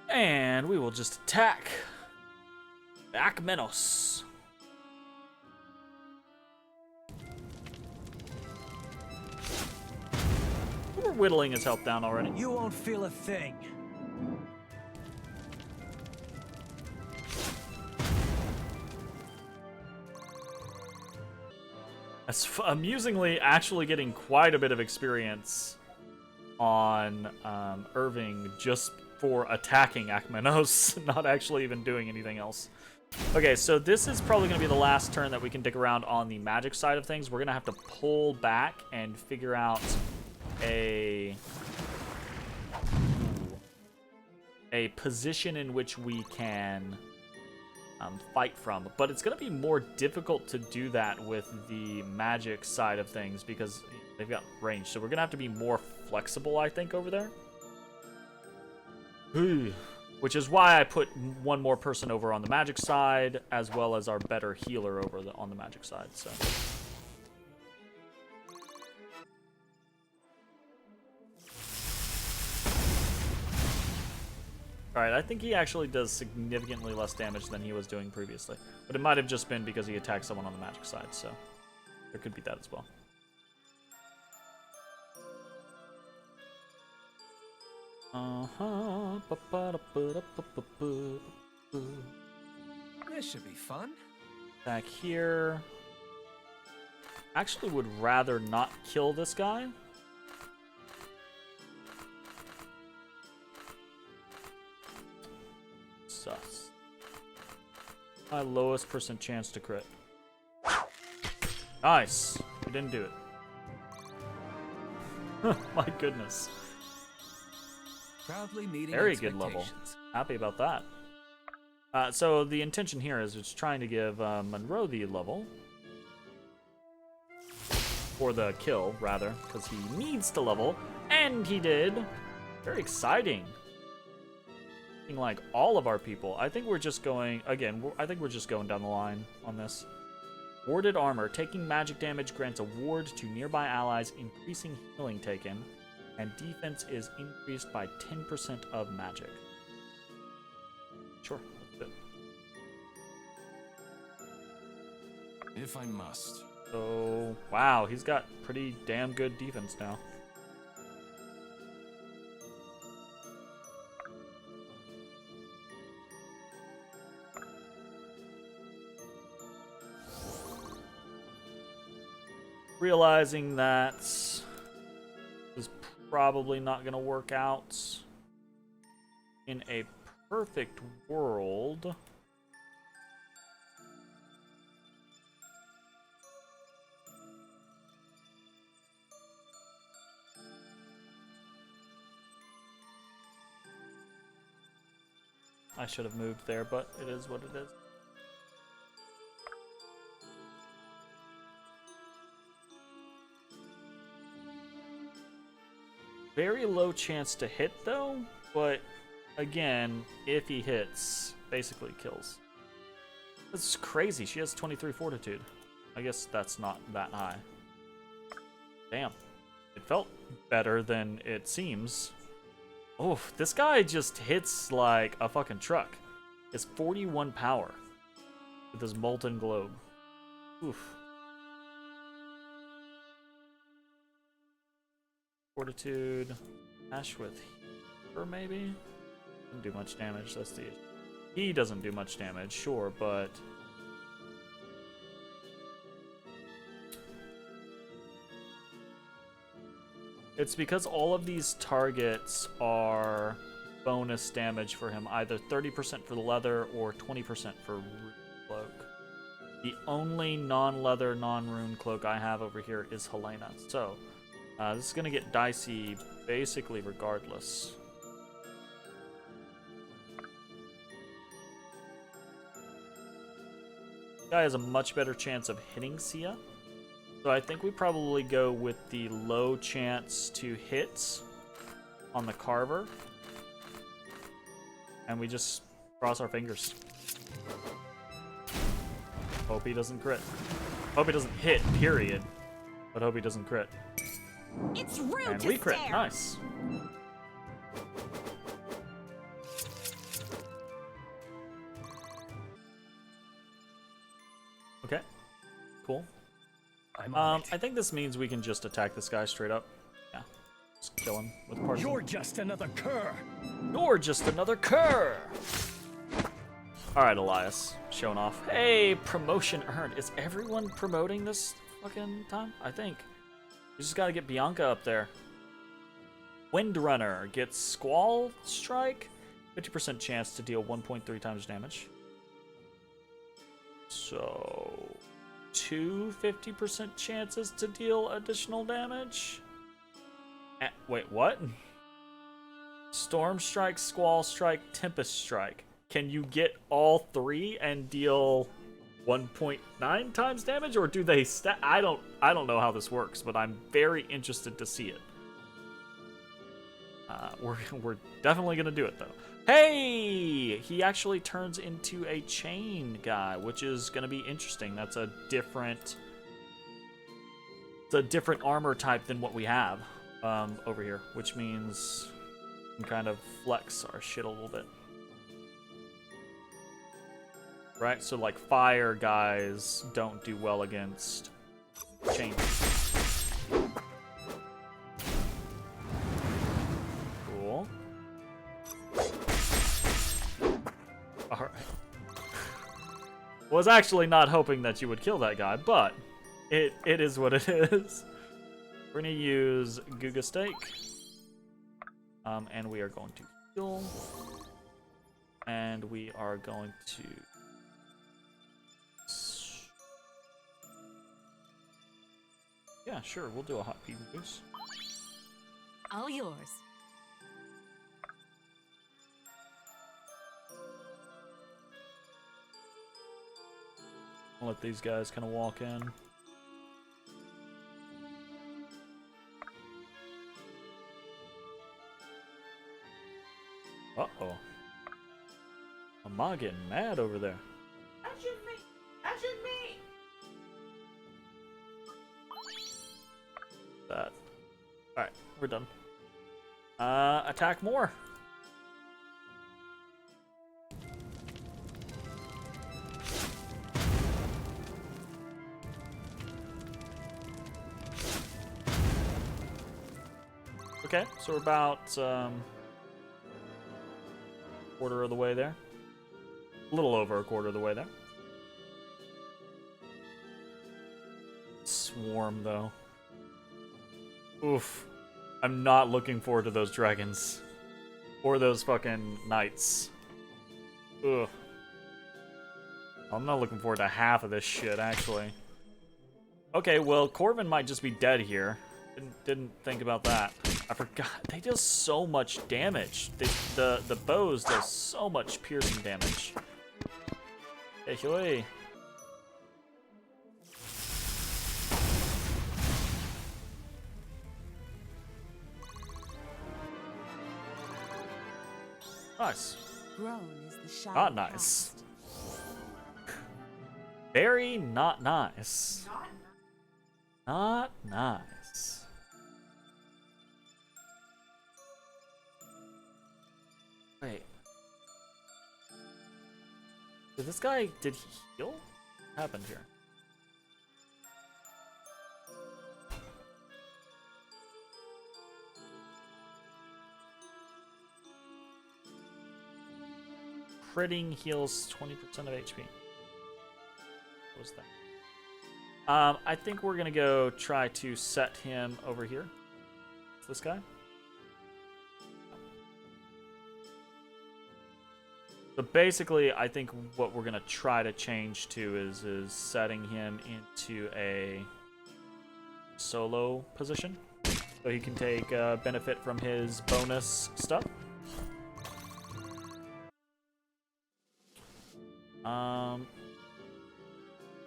And we will just attack Akmenos. We're whittling his health down already. You won't feel a thing. That's amusingly actually getting quite a bit of experience on Irving just for attacking Akmenos, not actually even doing anything else. Okay, so this is probably going to be the last turn that we can dig around on the magic side of things. We're going to have to pull back and figure out a position in which we can fight from, but it's going to be more difficult to do that with the magic side of things because they've got range, so we're going to have to be more flexible, I think, over there. Which is why I put one more person over on the magic side, as well as our better healer over on the magic side, so... Alright, I think he actually does significantly less damage than he was doing previously. But it might have just been because he attacked someone on the magic side, so there could be that as well. This should be fun. Back here. Actually would rather not kill this guy. Sus. My lowest percent chance to crit. Nice. We didn't do it. My goodness. Proudly meeting Very good level. expectations. Happy about that. So the intention here is it's trying to give Monroe the level. Or the kill, rather, because he needs to level. And he did. Very exciting. Like all of our people. I think we're just going, again, I think we're just going down the line on this. Warded armor. Taking magic damage grants a ward to nearby allies, increasing healing taken. And defense is increased by 10% of magic. Sure, that's it. If I must. So, wow, he's got pretty damn good defense now. Realizing that is probably not going to work out in a perfect world. I should have moved there, but it is what it is. Very low chance to hit, though, but again, if he hits, basically kills. This is crazy. She has 23 fortitude. I guess that's not that high. Damn. It felt better than it seems. Oh, this guy just hits like a fucking truck. It's 41 power with his molten globe. Oof. Fortitude. Ash with Healer, maybe? Doesn't do much damage, that's the issue. He doesn't do much damage, sure, but... It's because all of these targets are bonus damage for him, either 30% for the leather or 20% for rune cloak. The only non-leather, non-rune cloak I have over here is Helena, so this is going to get dicey basically regardless. This guy has a much better chance of hitting Sia. So I think we probably go with the low chance to hit on the Carver. And we just cross our fingers. Hope he doesn't crit. Hope he doesn't hit, period. But hope he doesn't crit. It's rude And to we crit. stare. Nice. Okay. Cool. I think this means we can just attack this guy straight up. Yeah. Just kill him with partial. You're just another cur. You're just another cur! Alright, Elias. Showing off. Hey, promotion earned. Is everyone promoting this fucking time? I think. We just gotta get Bianca up there. Windrunner gets Squall Strike. 50% chance to deal 1.3 times damage. So... 50% chances to deal additional damage? Wait, what? Storm Strike, Squall Strike, Tempest Strike. Can you get all three and deal 1.9 times damage, or do they I don't know how this works, but I'm very interested to see it. We're definitely gonna do it though. Hey, he actually turns into a chain guy, which is gonna be interesting. That's a different armor type than what we have over here, which means we can kind of flex our shit a little bit. Right, so like fire guys don't do well against chain. Cool. Alright. Was actually not hoping that you would kill that guy, but it is what it is. We're gonna use Guga Stake. And we are going to heal. And we are going to... Yeah, sure, we'll do a hot pea boost. All yours. I'll let these guys kind of walk in. Uh-oh. Mama getting mad over there. That should me. That should me. That. Alright, we're done. Attack more. Okay, so we're about quarter of the way there. A little over a quarter of the way there. Swarm, though. Oof. I'm not looking forward to those dragons. Or those fucking knights. Ugh. I'm not looking forward to half of this shit, actually. Okay, well, Corvin might just be dead here. Didn't think about that. I forgot. They do so much damage. The bows do so much piercing damage. Hey, Huey. Nice. Grown is the shadow Not nice. Very not nice. Not nice. Wait. Did this guy, did he heal? What happened here? Critting heals 20% of HP. What was that? I think we're gonna go try to set him over here. This guy. So basically, I think what we're gonna try to change to is setting him into a solo position, so he can take benefit from his bonus stuff.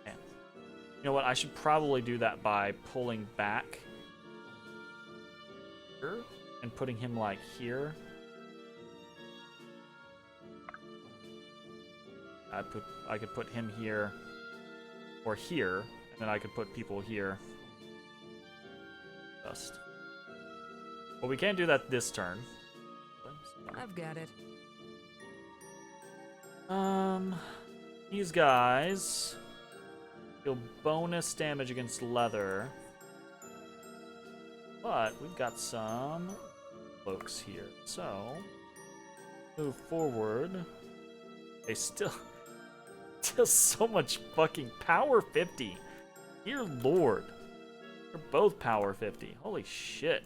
Yeah. You know what? I should probably do that by pulling back here and putting him like here. I could put him here or here, and then I could put people here. Just. Well, we can't do that this turn. I've got it. These guys deal bonus damage against leather, but we've got some cloaks here, so move forward. They still so much fucking power 50. Dear Lord, they're both power 50. Holy shit.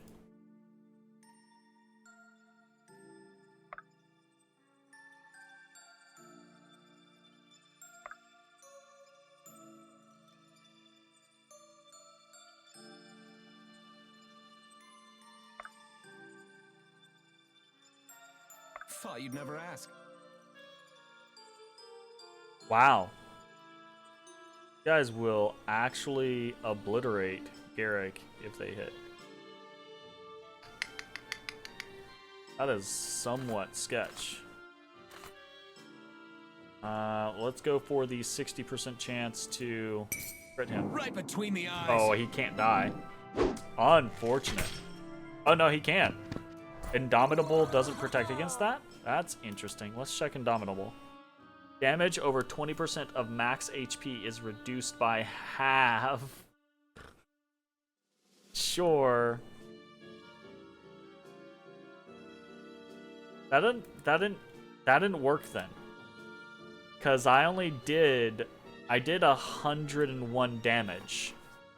Thought you'd never ask. Wow. You guys will actually obliterate Garrick if they hit. That is somewhat sketch. Let's go for the 60% chance to crit him. Right between the eyes. Oh, he can't die. Unfortunate. Oh, no, he can. Indomitable doesn't protect against that? That's interesting. Let's check Indomitable. Damage over 20% of max HP is reduced by half. Sure. That didn't work then. Cause I did 101 damage.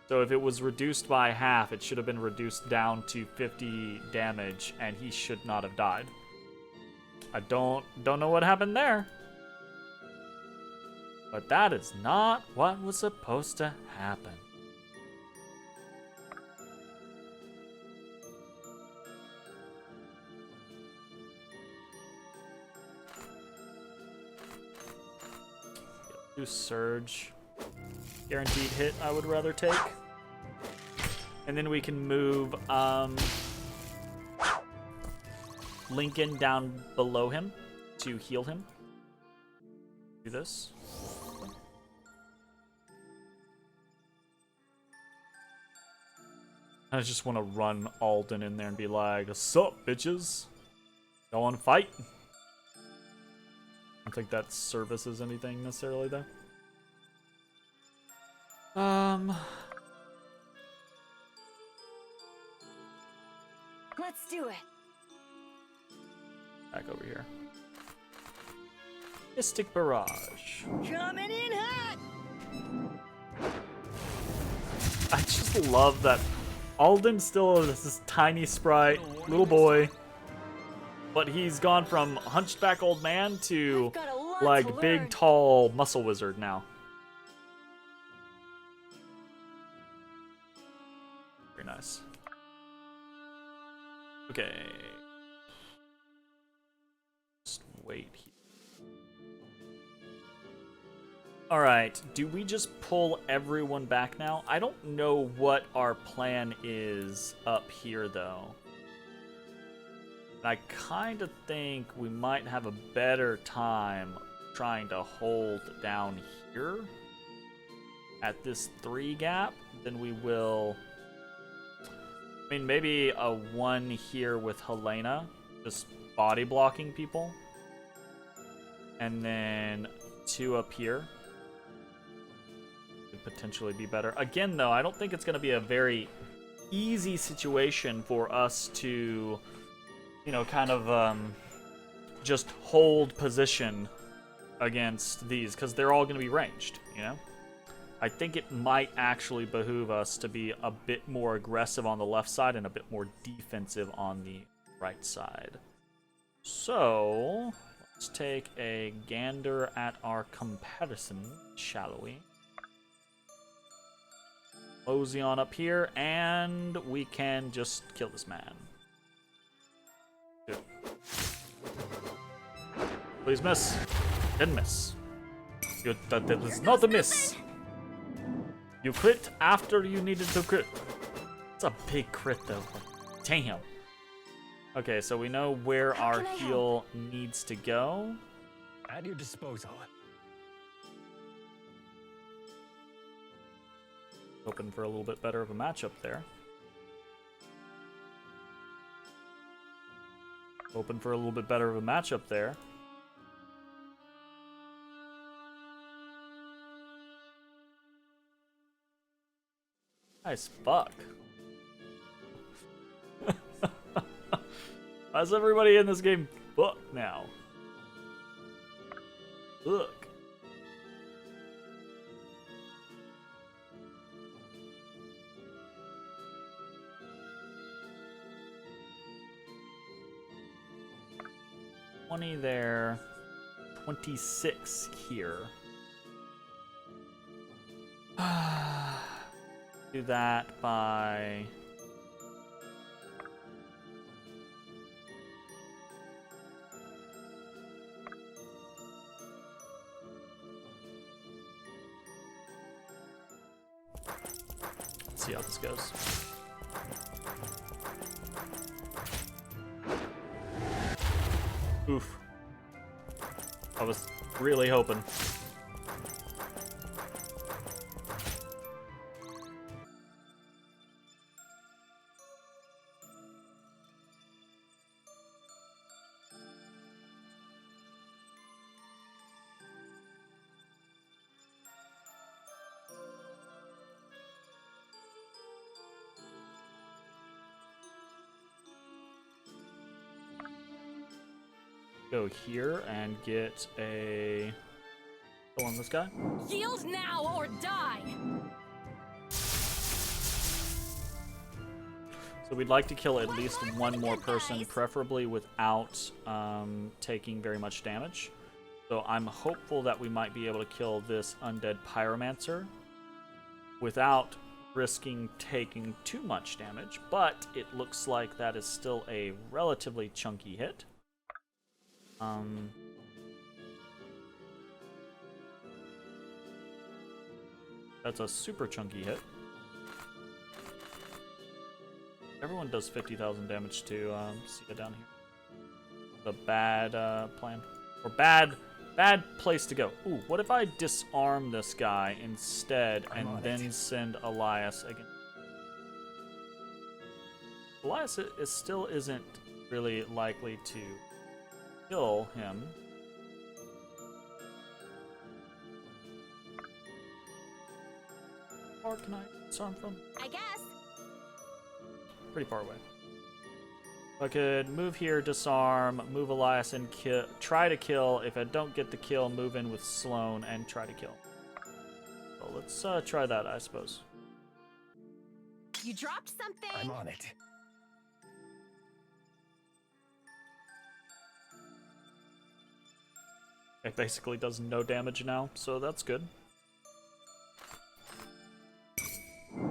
So if it was reduced by half, it should have been reduced down to 50 damage, and he should not have died. I don't know what happened there. But that is not what was supposed to happen. Do Surge. guaranteed hit I would rather take. And then we can move Lincoln down below him to heal him. Do this. I just want to run Alden in there and be like, "Sup, bitches? Y'all want to fight?" I don't think that services anything necessarily, though. Let's do it. Back over here. Mystic Barrage. Coming in hot. I just love that Alden still is this tiny sprite, little boy, but he's gone from hunchback old man to I've got a lot like to big, learn. tall muscle wizard now. Very nice. Okay. Just wait here. Alright, do we just pull everyone back now? I don't know what our plan is up here, though. I kind of think we might have a better time trying to hold down here at this 3 gap than we will... I mean, maybe a 1 here with Helena, just body blocking people. And then 2 up here. Could potentially be better. Again, though, I don't think it's going to be a very easy situation for us to, you know, kind of just hold position against these, because they're all going to be ranged, you know? I think it might actually behoove us to be a bit more aggressive on the left side and a bit more defensive on the right side. So, let's take a gander at our comparison, shall we? Mosey on up here, and we can just kill this man. Good. Please miss. Didn't miss. Good, that was not a miss. You crit after you needed to crit. It's a big crit, though. Damn. Okay, so we know where our heal needs to go. At your disposal. Hoping for a little bit better of a matchup there. Hoping for a little bit better of a matchup there. Nice fuck. Why's everybody in this game fucked now? Look. There, 26 here. Do that by... Let's see how this goes. Oof. I was really hoping. Go here and get a kill on this guy. Yield now or die. So we'd like to kill at least one more person, preferably without taking very much damage. So I'm hopeful that we might be able to kill this undead pyromancer without risking taking too much damage, but it looks like that is still a relatively chunky hit. That's a super chunky hit. Everyone does 50,000 damage to see it down here. The bad plan. Or bad place to go. Ooh, what if I disarm this guy instead and then send Elias again? Elias still isn't really likely to kill him. How far can I disarm from? I guess. Pretty far away. I could move here, disarm, move Elias, and try to kill. If I don't get the kill, move in with Sloan and try to kill. So let's try that, I suppose. You dropped something. I'm on it. It basically does no damage now, so that's good.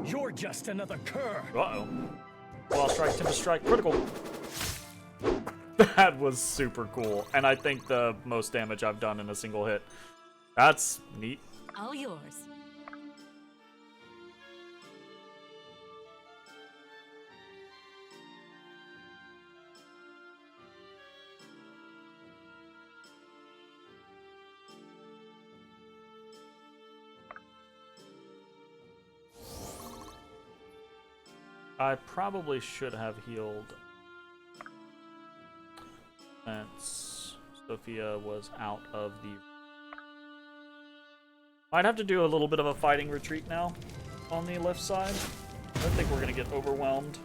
You're just another cur. Uh-oh. Wall strike, Tempest strike, critical. That was super cool, and I think the most damage I've done in a single hit. That's neat. All yours. I probably should have healed since Sophia was out of the... Might have to do a little bit of a fighting retreat now on the left side. I think we're gonna get overwhelmed.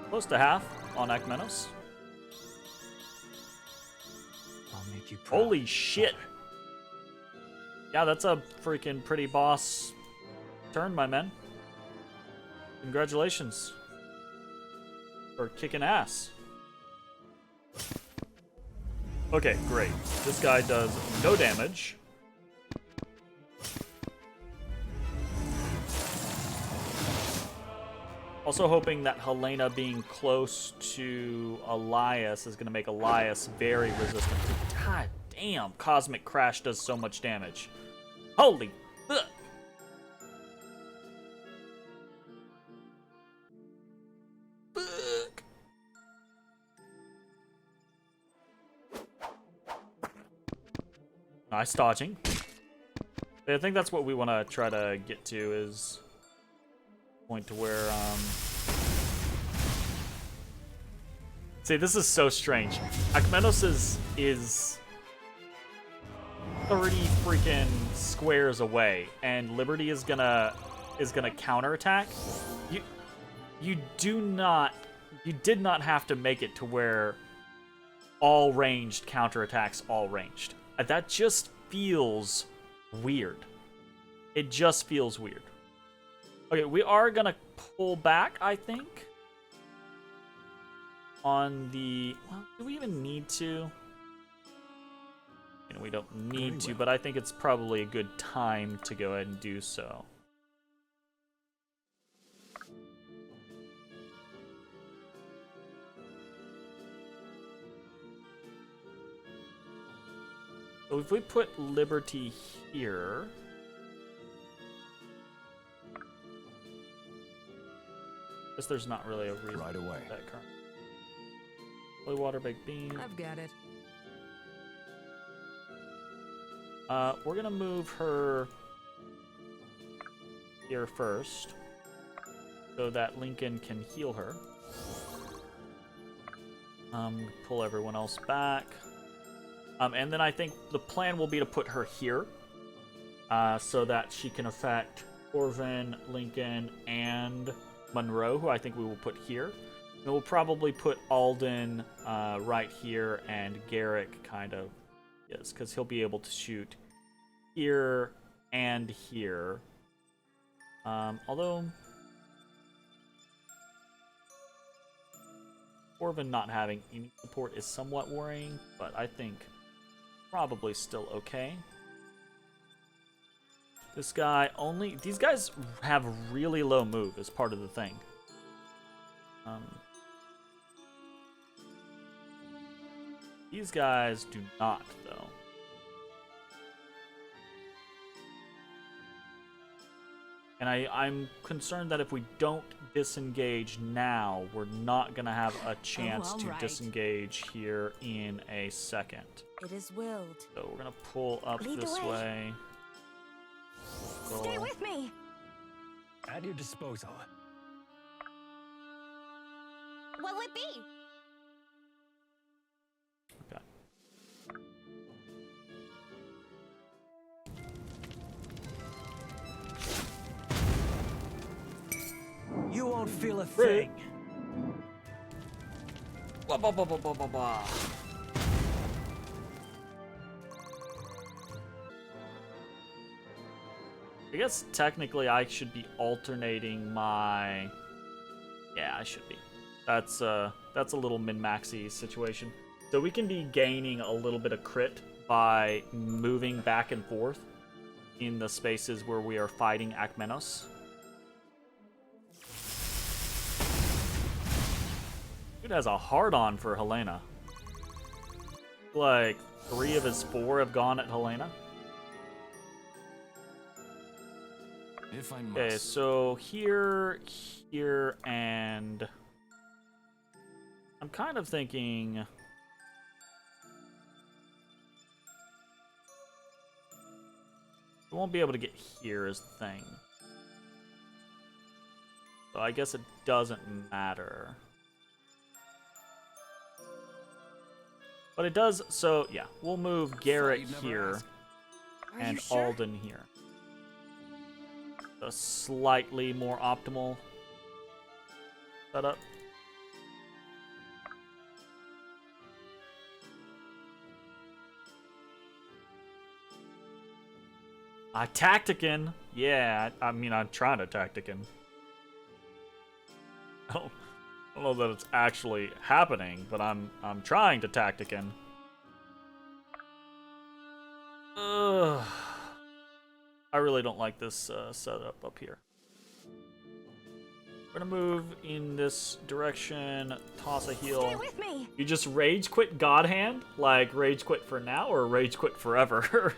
Close to half on Akmenos. I'll make you proud. Holy shit! Yeah, that's a freaking pretty boss turn, my men. Congratulations. For kicking ass. Okay, great. This guy does no damage. Also hoping that Helena being close to Elias is going to make Elias very resistant. God damn, Cosmic Crash does so much damage. Holy fuck. Fuck. Nice dodging. I think that's what we want to try to get to, is point to where see, this is so strange. Akmenos is 30 freaking squares away, and Liberty is gonna counterattack. You did not have to make it to where all ranged counterattacks all ranged. That just feels weird. It just feels weird. Okay, we are gonna pull back, I think. On the... Well, do we even need to? You know, we don't need to, but I think it's probably a good time to go ahead and do so. So if we put Liberty here... I guess there's not really a reason Right away. for that current. Holy Water, Baked Bean. I've got it. We're gonna move her here first, so that Lincoln can heal her. Pull everyone else back. And then I think the plan will be to put her here, so that she can affect Orvin, Lincoln, and Monroe, who I think we will put here. And we'll probably put Alden right here, and Garrick kind of is, because he'll be able to shoot here and here. Although Orvin not having any support is somewhat worrying, but I think probably still okay. This guy only... These guys have really low move as part of the thing. These guys do not, though. And I'm concerned that if we don't disengage now, we're not going to have a chance to alright. disengage here in a second. It is willed. So we're going to pull up Lead the this way. way. Stay Roll. with me. At your disposal. What'll it be? Okay. You won't feel a thing. Blah, blah, blah, blah, blah, blah, blah. I guess technically I should be alternating my... Yeah, I should be. That's a little min-maxy situation. So we can be gaining a little bit of crit by moving back and forth in the spaces where we are fighting Akmenos. Dude has a hard-on for Helena. Like, 3 of his 4 have gone at Helena. If I must. Okay, so here, and... I'm kind of thinking... We won't be able to get here is the thing. So I guess it doesn't matter. But it does, so yeah, we'll move Garrett you'd never here ask. Are and you sure? Alden here. A slightly more optimal setup. I tacticin. Yeah, I mean, I'm trying to tacticin. I don't know that it's actually happening, but I'm trying to tacticin. Ugh. I really don't like this setup up here. We're gonna move in this direction, toss a Stay heal. with me. You just rage quit God Hand? Like rage quit for now or rage quit forever?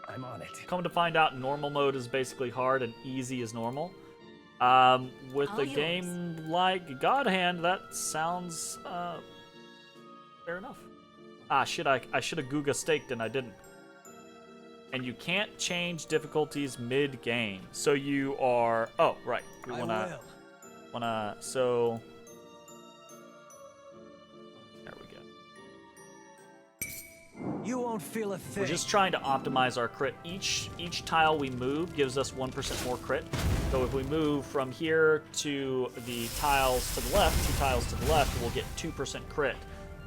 I'm on it. Come to find out, normal mode is basically hard and easy is normal. With All a yours. game like God Hand, that sounds fair enough. Ah, shit! I should have Guga staked and I didn't. And you can't change difficulties mid-game, so you are. Oh, right. We wanna. So. There we go. You won't feel a thing. We're just trying to optimize our crit. Each tile we move gives us 1% more crit. So if we move from here to the tiles to the left, 2 tiles to the left, we'll get 2% crit.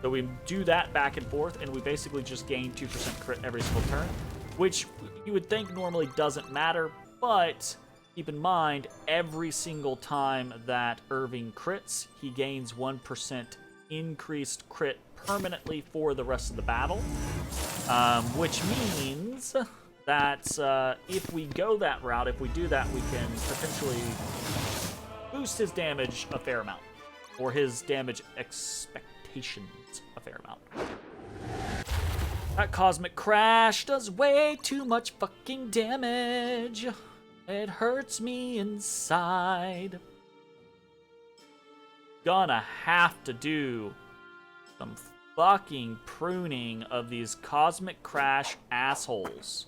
So we do that back and forth, and we basically just gain 2% crit every single turn, which you would think normally doesn't matter, but keep in mind, every single time that Irving crits, he gains 1% increased crit permanently for the rest of the battle, which means that if we go that route, if we do that, we can potentially boost his damage a fair amount, or his damage expectations a fair amount. That Cosmic Crash does way too much fucking damage. It hurts me inside. Gonna have to do some fucking pruning of these Cosmic Crash assholes.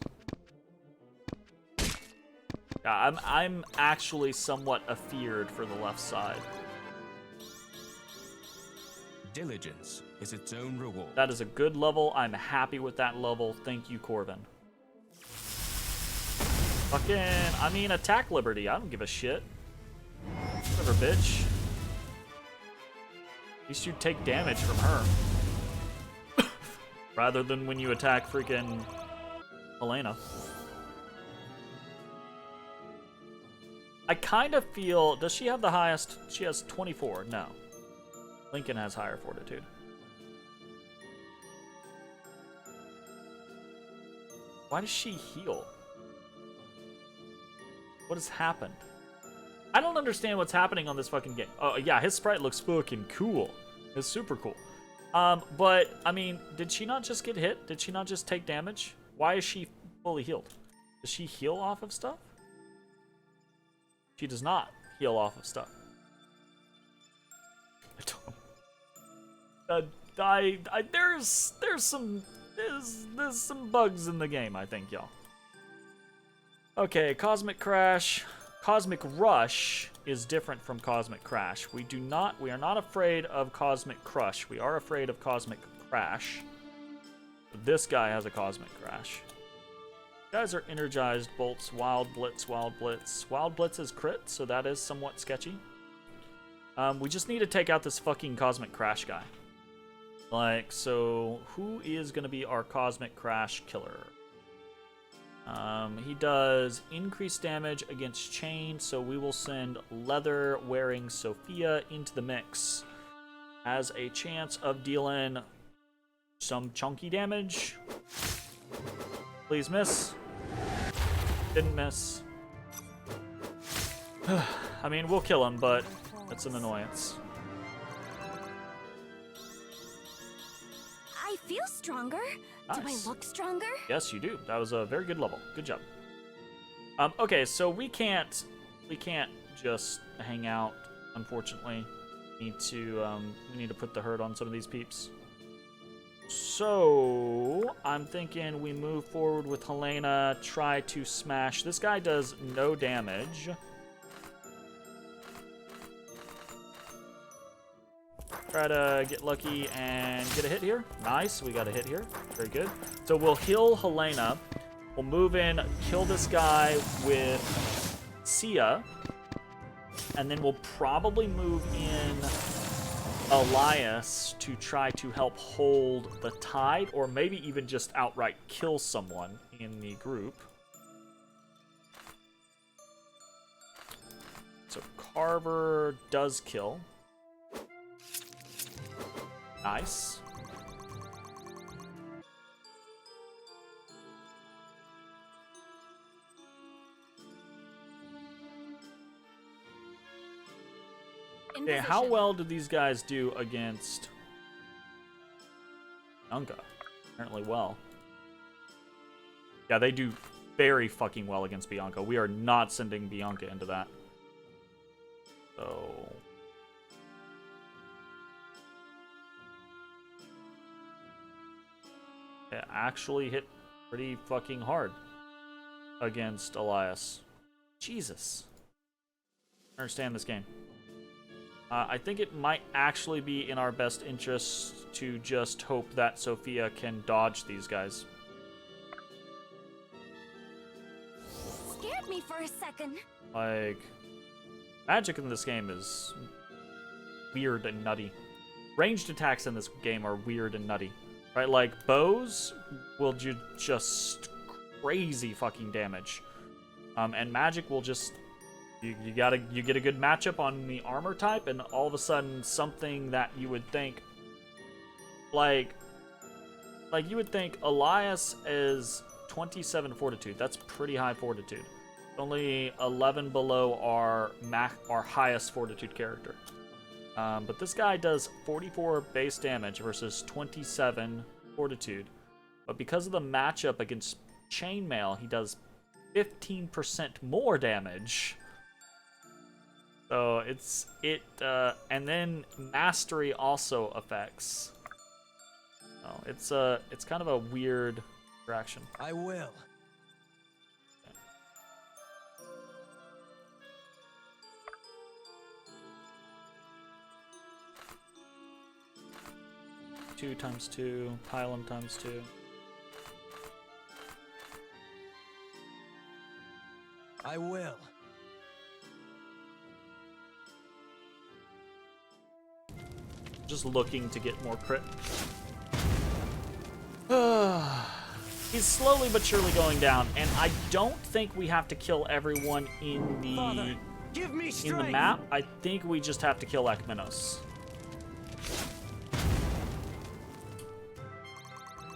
Yeah, I'm actually somewhat afeared for the left side. Diligence is its own reward. That is a good level. I'm happy with that level. Thank you, Corvin. Fucking, I mean, attack Liberty. I don't give a shit. Whatever, bitch. At least you take damage from her. Rather than when you attack freaking Helena. I kind of feel... Does she have the highest? She has 24. No. Lincoln has higher fortitude. Why does she heal? What has happened? I don't understand what's happening on this fucking game. Oh, yeah, his sprite looks fucking cool. It's super cool. But, I mean, did she not just get hit? Did she not just take damage? Why is she fully healed? Does she heal off of stuff? She does not heal off of stuff. There's some bugs in the game, I think, y'all. Okay, Cosmic Crash. Cosmic Rush is different from Cosmic Crash. We are not afraid of Cosmic Crush. We are afraid of Cosmic Crash. This guy has a Cosmic Crash. Guys are energized bolts, Wild Blitz, Wild Blitz. Wild Blitz is crit, so that is somewhat sketchy. We just need to take out this fucking Cosmic Crash guy. Like, so who is going to be our Cosmic Crash killer? He does increased damage against chain, so we will send leather-wearing Sophia into the mix. Has a chance of dealing some chunky damage. Please miss. Didn't miss. I mean, we'll kill him, but that's an annoyance. I feel stronger. Do I Nice. look stronger? Yes, you do. That was a very good level. Good job. Okay, so we can't just hang out, unfortunately. We need to put the hurt on some of these peeps. So I'm thinking we move forward with Helena, try to smash. This guy does no damage. Try to get lucky and get a hit here. Nice, we got a hit here. Very good. So we'll heal Helena. We'll move in, kill this guy with Sia. And then we'll probably move in Elias to try to help hold the tide, or maybe even just outright kill someone in the group. So Carver does kill. Nice. In Okay, how position. well do these guys do against Bianca? Apparently well. Yeah, they do very fucking well against Bianca. We are not sending Bianca into that. So... it actually hit pretty fucking hard against Elias. Jesus. I understand this game. I think it might actually be in our best interest to just hope that Sophia can dodge these guys. Scared me for a second. Like, magic in this game is weird and nutty. Ranged attacks in this game are weird and nutty. Right, like bows will do just crazy fucking damage, and magic will just you get a good matchup on the armor type, and all of a sudden something that you would think like you would think Elias is 27 fortitude. That's pretty high fortitude. Only 11 below our highest fortitude character. But this guy does 44 base damage versus 27 fortitude. But because of the matchup against Chainmail, he does 15% more damage. So and then mastery also affects. So it's kind of a weird interaction. I will. Two times 2, pylum times 2. I will. Just looking to get more crit. He's slowly but surely going down, and I don't think we have to kill everyone in the Father, give me strength. map. I think we just have to kill Ekmenos.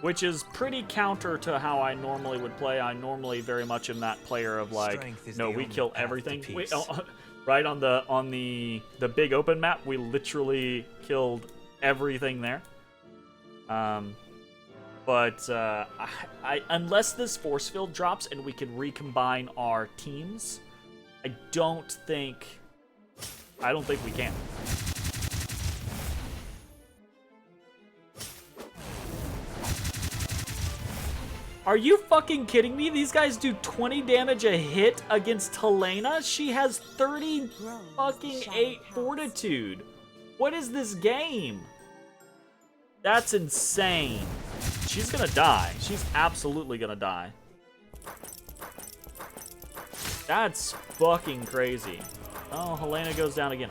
Which is pretty counter to how I normally would play. I normally very much am that player of like, Strength is no, the we only kill path to everything. peace. right on the big open map. We literally killed everything there. But unless this force field drops and we can recombine our teams, I don't think we can. Are you fucking kidding me? These guys do 20 damage a hit against Helena? She has 30 fucking 8 fortitude. What is this game? That's insane. She's gonna die. She's absolutely gonna die. That's fucking crazy. Oh, Helena goes down again.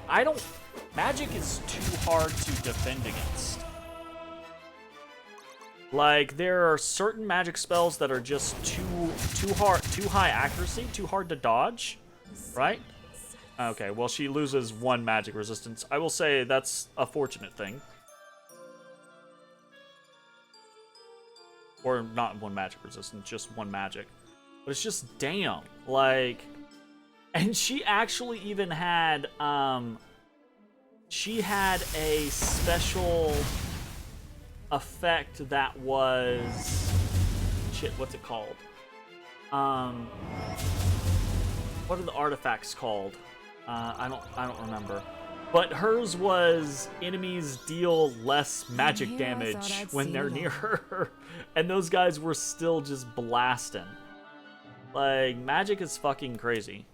Magic is too hard to defend against. Like, there are certain magic spells that are just too high accuracy, too hard to dodge, right? Okay, well, she loses 1 magic resistance. I will say that's a fortunate thing. Or not 1 magic resistance, just 1 magic. But it's just, damn, like... And she actually even had, she had a special effect that was... Shit, what's it called? What are the artifacts called? I don't remember. But hers was enemies deal less magic damage when they're near her. And those guys were still just blasting. Like, magic is fucking crazy.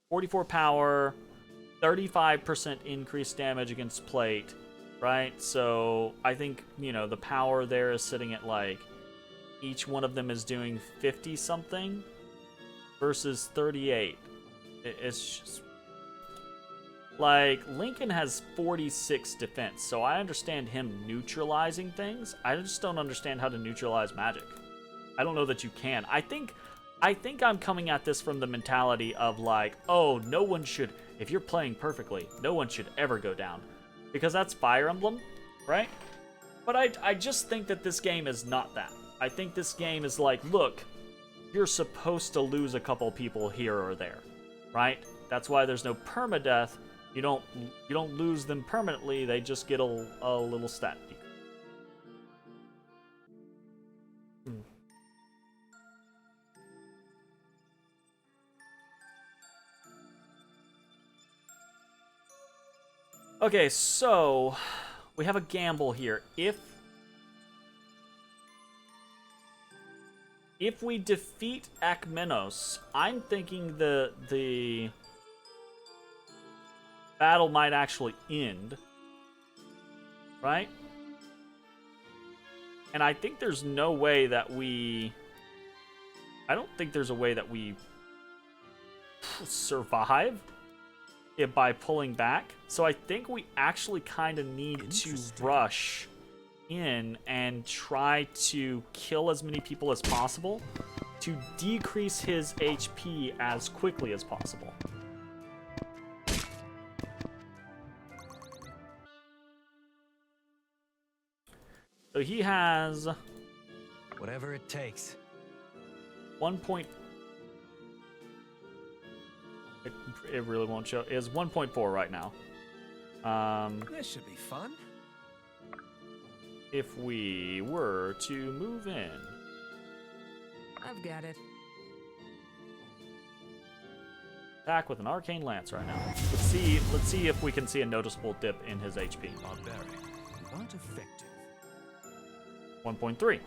44 power, 35% increased damage against plate, right? So I think, you know, the power there is sitting at like, each one of them is doing 50 something versus 38. It's just... Like, Lincoln has 46 defense, so I understand him neutralizing things. I just don't understand how to neutralize magic. I don't know that you can. I think I'm coming at this from the mentality of like, oh, no one should, if you're playing perfectly, no one should ever go down. Because that's Fire Emblem, right? But I just think that this game is not that. I think this game is like, look, you're supposed to lose a couple people here or there, right? That's why there's no permadeath. You don't lose them permanently. They just get a little stat decrease. Okay, so we have a gamble here. If we defeat Akmenos, I'm thinking the battle might actually end, right? And I think there's no way that I don't think there's a way that we survive it by pulling back. So I think we actually kind of need to rush in and try to kill as many people as possible to decrease his HP as quickly as possible. So he has... Whatever it takes. 1 point... It really won't show. It is 1.4 right now. This should be fun. If we were to move in... I've got it. Attack with an arcane lance right now. Let's see if we can see a noticeable dip in his HP. Barbaric, but effective. 1.3.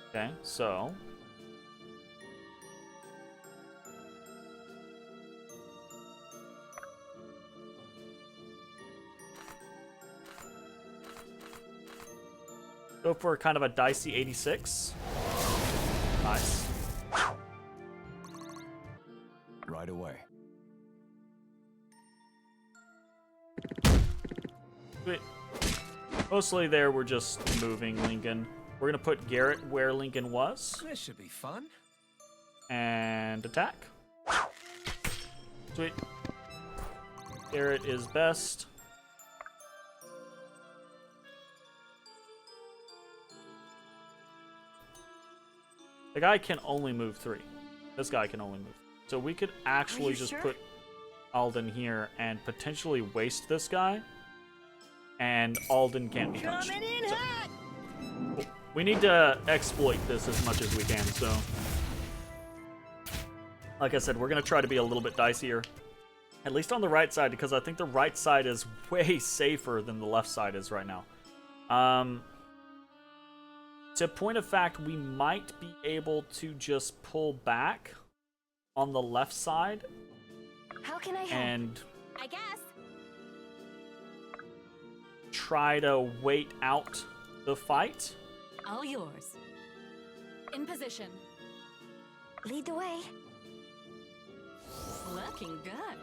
Okay, so... Go for kind of a dicey 86. Nice. Right away. Sweet. Mostly there, we're just moving Lincoln. We're going to put Garrett where Lincoln was. This should be fun. And attack. Sweet. Garrett is best. The guy can only move 3. This guy can only move. So we could actually just put... Alden here and potentially waste this guy, and Alden can't be touched. So, we need to exploit this as much as we can, so... Like I said, we're going to try to be a little bit dicier. At least on the right side, because I think the right side is way safer than the left side is right now. To point of fact, we might be able to just pull back on the left side. How can I help? And I guess. try to wait out the fight. All yours. In position. Lead the way. Looking good.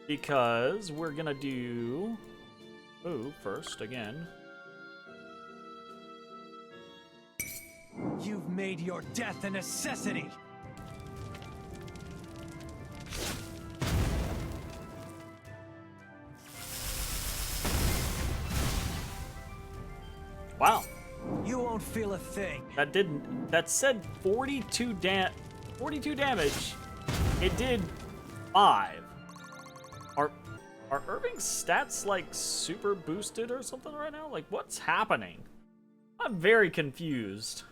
Because we're gonna do move first again. You've made your death a necessity. Wow, You won't feel a thing. that didn't. That said 42 damage. It did 5. Are Irving's stats like super boosted or something right now? Like, what's happening? I'm very confused.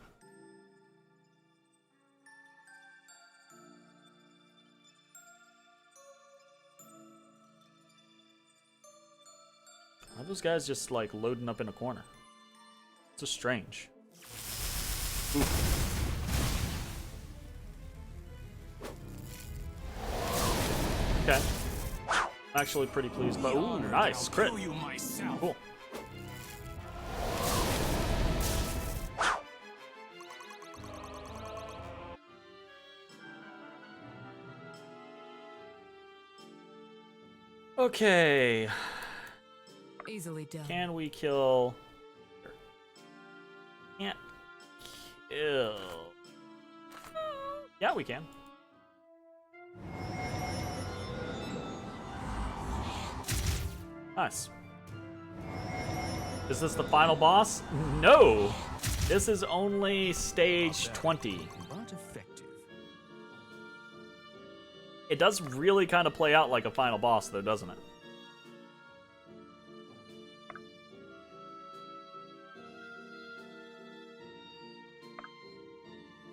Are those guys just like loading up in a corner? It's just strange. Ooh. Okay. I'm actually pretty pleased, but ooh, nice crit. Cool. Okay. Easily done. Can we kill? Can't kill. Yeah, we can. Nice. Is this the final boss? No! This is only stage 20. But effective. It does really kind of play out like a final boss, though, doesn't it?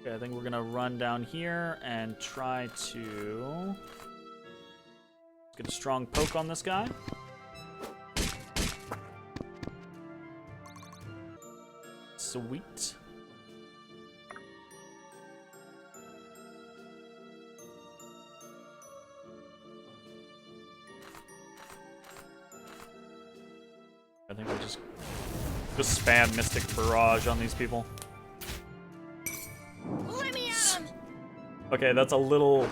Okay, I think we're gonna run down here and try to get a strong poke on this guy. Sweet. I think we just spam Mystic Barrage on these people. Let me at him! Okay, that's a little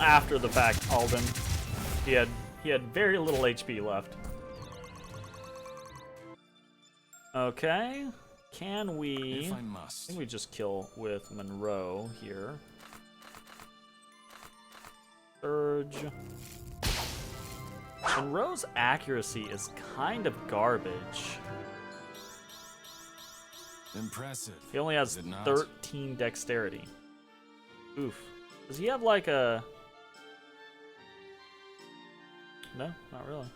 after the fact, Alden. He had very little HP left. Okay. Can we... If I must. I think we just kill with Monroe here. Surge. Monroe's accuracy is kind of garbage. Impressive. He only has Is it not? 13 dexterity. Oof. Does he have like a... No, not really.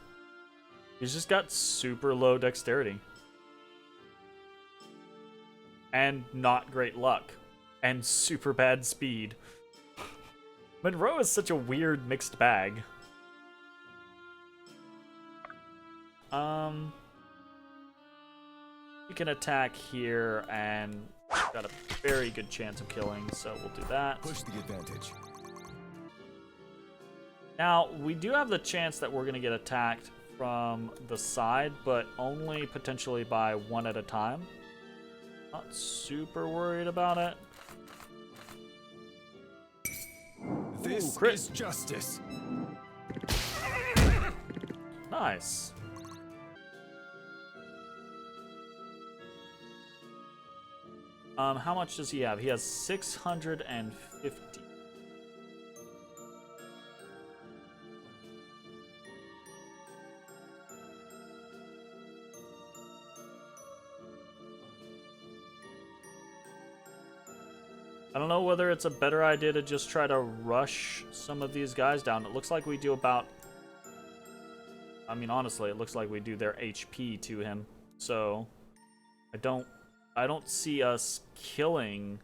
He's just got super low dexterity. And not great luck. And super bad speed. Monroe is such a weird mixed bag. We can attack here and got a very good chance of killing, so we'll do that. Push the advantage. Now, we do have the chance that we're going to get attacked from the side, but only potentially by one at a time. Not super worried about it. This crit. is justice. Nice. How much does he have? He has 650. I don't know whether it's a better idea to just try to rush some of these guys down. It looks like we do about... I mean, honestly, it looks like we do their HP to him. So, I don't see us killing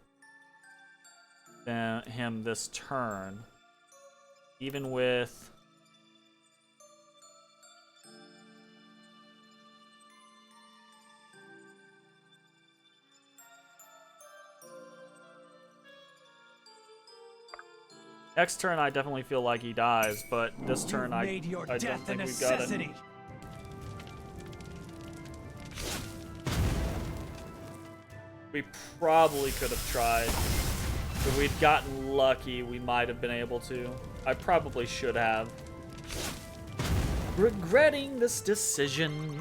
him this turn. Even with... Next turn, I definitely feel like he dies, but this turn, I made your don't death a think we've got it. necessity. We probably could have tried. If we'd gotten lucky, we might have been able to. I probably should have. Regretting this decision.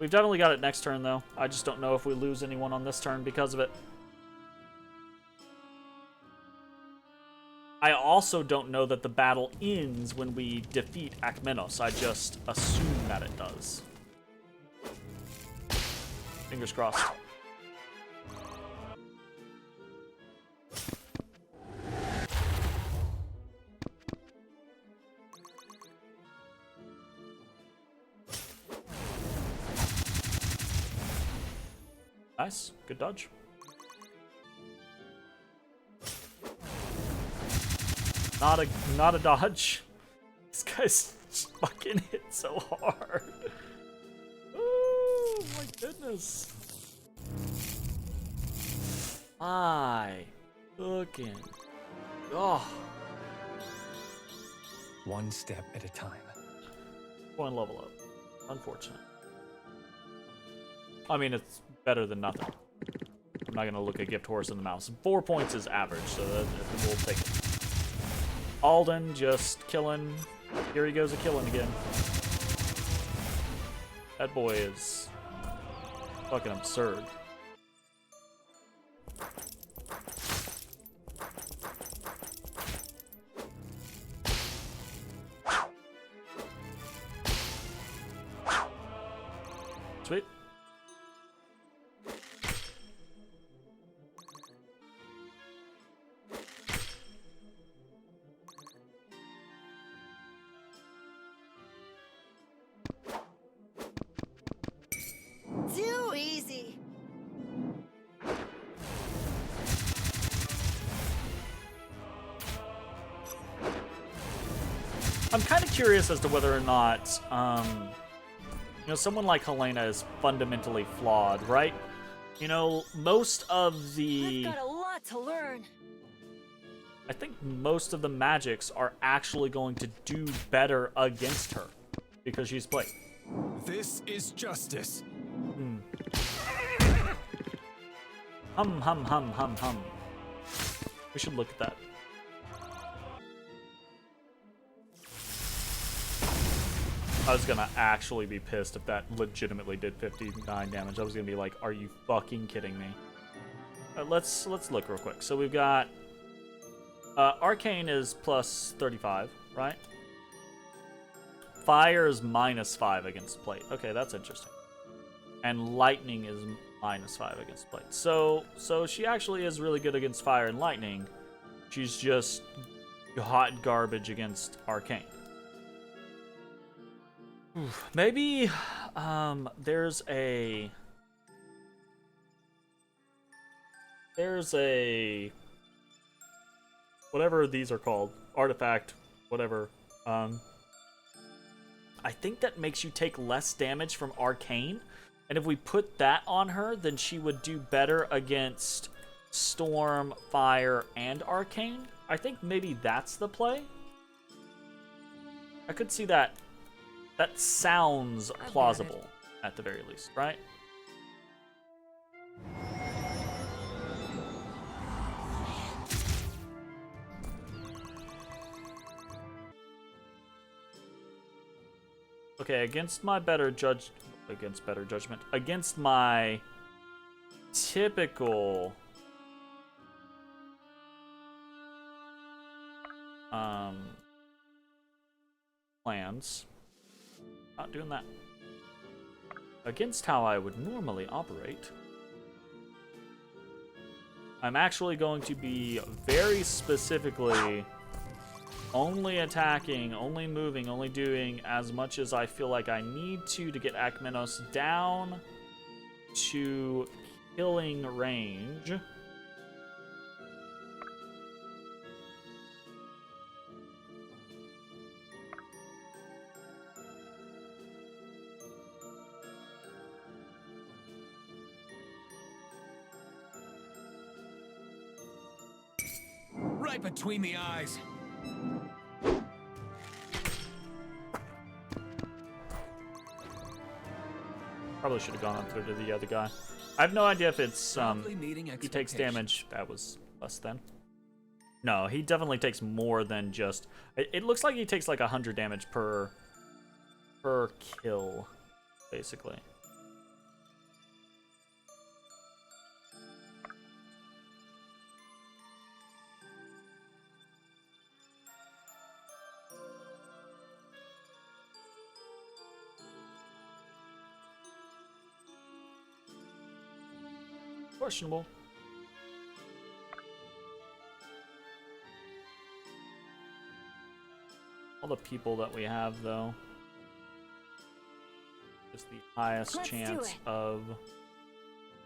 We've definitely got it next turn, though. I just don't know if we lose anyone on this turn because of it. I also don't know that the battle ends when we defeat Akmenos. I just assume that it does. Fingers crossed. Nice. Good dodge. Not a dodge. This guy's fucking hit so hard. Oh my goodness. My fucking. Oh. One step at a time. One level up. Unfortunate. I mean, it's better than nothing. I'm not gonna look a gift horse in the mouth. 4 points is average, so we'll take it. Alden just killing. Here he goes a killing again. That boy is fucking absurd. Sweet. Too easy. I'm kind of curious as to whether or not, you know, someone like Helena is fundamentally flawed, right? You know, most of the... I've got a lot to learn. I think most of the magics are actually going to do better against her because she's played. This is justice. Hum, hum, hum, hum, hum. We should look at that. I was gonna actually be pissed if that legitimately did 59 damage. I was gonna be like, are you fucking kidding me? Let's look real quick. So we've got Arcane is plus 35, right? Fire is -5 against plate. Okay, that's interesting. And lightning is -5 against plate. So she actually is really good against fire and lightning. She's just hot garbage against Arcane. Maybe there's a whatever these are called, artifact, whatever. I think that makes you take less damage from Arcane, and if we put that on her, then she would do better against Storm, Fire, and Arcane. I think maybe that's the play. I could see that. That sounds plausible, at the very least, right? Okay, against my against my typical plans. Not doing that. Against how I would normally operate. I'm actually going to be very specifically only attacking, only moving, only doing as much as I feel like I need to get Akmenos down to killing range. Right between the eyes. Probably should have gone up there to the other guy. I have no idea if it's Probably meeting he takes expectations. damage. That was less than. No, he definitely takes more than just. It looks like he takes like 100 damage per kill, basically. Questionable. All the people that we have, though, is the highest Let's do chance it. of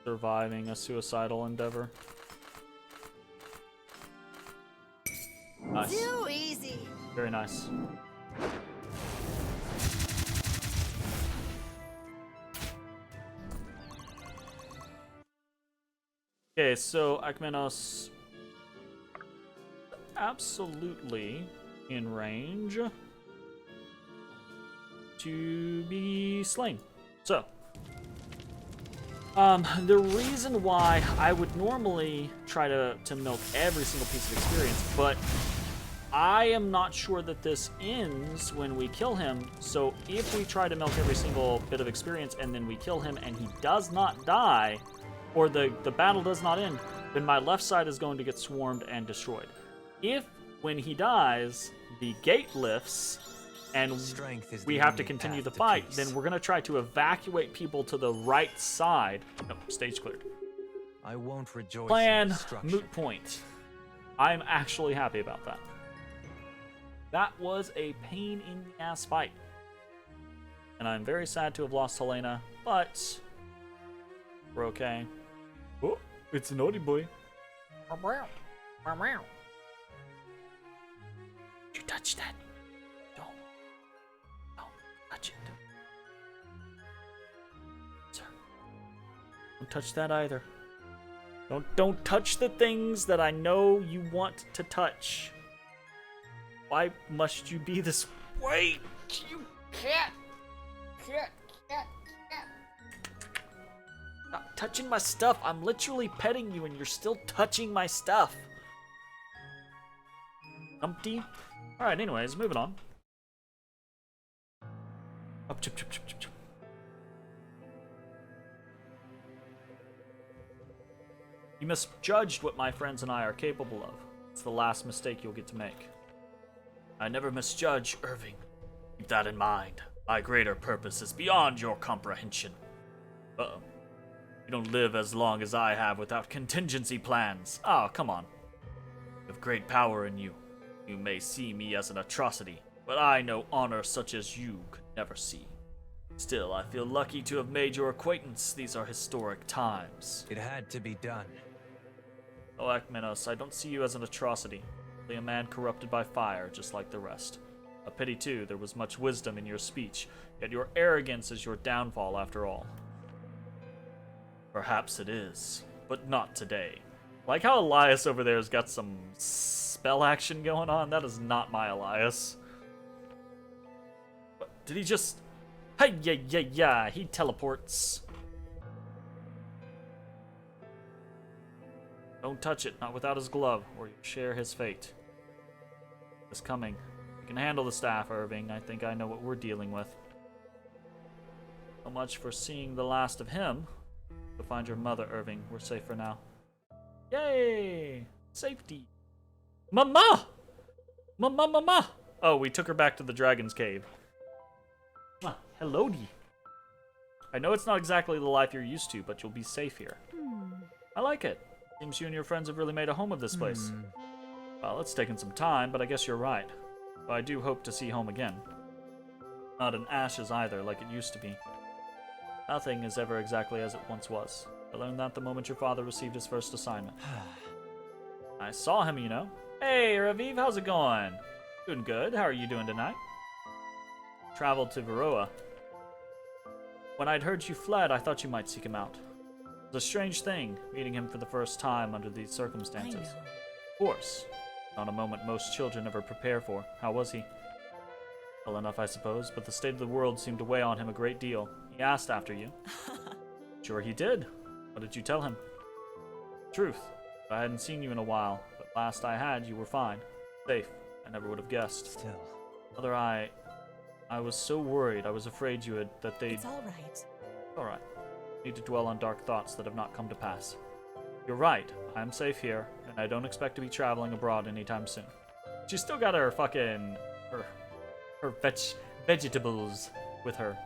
surviving a suicidal endeavor. Nice. Too easy. Very nice. Okay, so Akmenos absolutely in range to be slain. So, the reason why I would normally try to milk every single piece of experience, but I am not sure that this ends when we kill him. So if we try to milk every single bit of experience and then we kill him and he does not die, or the battle does not end, then my left side is going to get swarmed and destroyed. If, when he dies, the gate lifts and Strength is we the have to only continue path the to fight, peace. then we're going to try to evacuate people to the right side. No, stage cleared. I won't rejoice in Plan, destruction. moot point. I'm actually happy about that. That was a pain in the ass fight. And I'm very sad to have lost Helena, but we're okay. Oh, it's a naughty boy. Don't you touch that. Don't touch it. Sir. Don't touch that either. Don't touch the things that I know you want to touch. Why must you be this way? You can't. Stop touching my stuff. I'm literally petting you and you're still touching my stuff. Umpty. Alright, anyways, moving on. Up, chip, chip, chip, chip, chip. You misjudged what my friends and I are capable of. It's the last mistake you'll get to make. I never misjudge, Irving. Keep that in mind. My greater purpose is beyond your comprehension. Uh-oh. You don't live as long as I have without contingency plans. Oh, come on. You have great power in you. You may see me as an atrocity, but I know honor such as you could never see. Still, I feel lucky to have made your acquaintance. These are historic times. It had to be done. Oh, Akmenos, I don't see you as an atrocity. Only a man corrupted by fire, just like the rest. A pity, too, there was much wisdom in your speech, yet your arrogance is your downfall after all. Perhaps it is, but not today. Like how Elias over there has got some spell action going on. That is not my Elias. What, did he just... Hey, yeah, he teleports. Don't touch it, not without his glove, or you share his fate. It's coming. You can handle the staff, Irving. I think I know what we're dealing with. So much for seeing the last of him. Go find your mother, Irving. We're safe for now. Yay! Safety. Mama! Mama! Oh, we took her back to the dragon's cave. Hello, Dee. I know it's not exactly the life you're used to, but you'll be safe here. I like it. Seems you and your friends have really made a home of this place. Well, it's taken some time, but I guess you're right. But I do hope to see home again. Not in ashes either, like it used to be. Nothing is ever exactly as it once was. I learned that the moment your father received his first assignment. I saw him, you know. Hey, Raviv, how's it going? Doing good. How are you doing tonight? Traveled to Varroa. When I'd heard you fled, I thought you might seek him out. It was a strange thing, meeting him for the first time under these circumstances. I know. Of course. Not a moment most children ever prepare for. How was he? Well enough, I suppose, but the state of the world seemed to weigh on him a great deal. He asked after you. Sure he did. What did you tell him? Truth. I hadn't seen you in a while, but last I had, you were fine. Safe. I never would have guessed. Still. Mother, I was so worried. I was afraid you had, that they'd... It's all right. Alright. Need to dwell on dark thoughts that have not come to pass. You're right. I'm safe here, and I don't expect to be traveling abroad anytime soon. She's still got her fucking... her vegetables with her.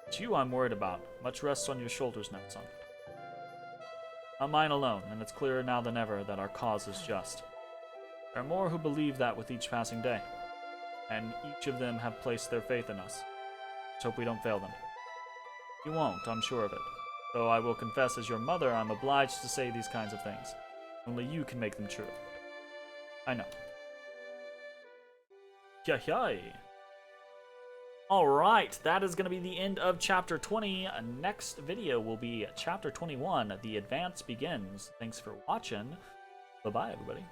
It's you I'm worried about. Much rests on your shoulders now, son. Not mine alone, and it's clearer now than ever that our cause is just. There are more who believe that with each passing day, and each of them have placed their faith in us. Let's hope we don't fail them. You won't, I'm sure of it. Though I will confess as your mother, I'm obliged to say these kinds of things. Only you can make them true. I know. Yay! Alright, that is going to be the end of Chapter 20. Next video will be Chapter 21, The Advance Begins. Thanks for watching. Bye-bye, everybody.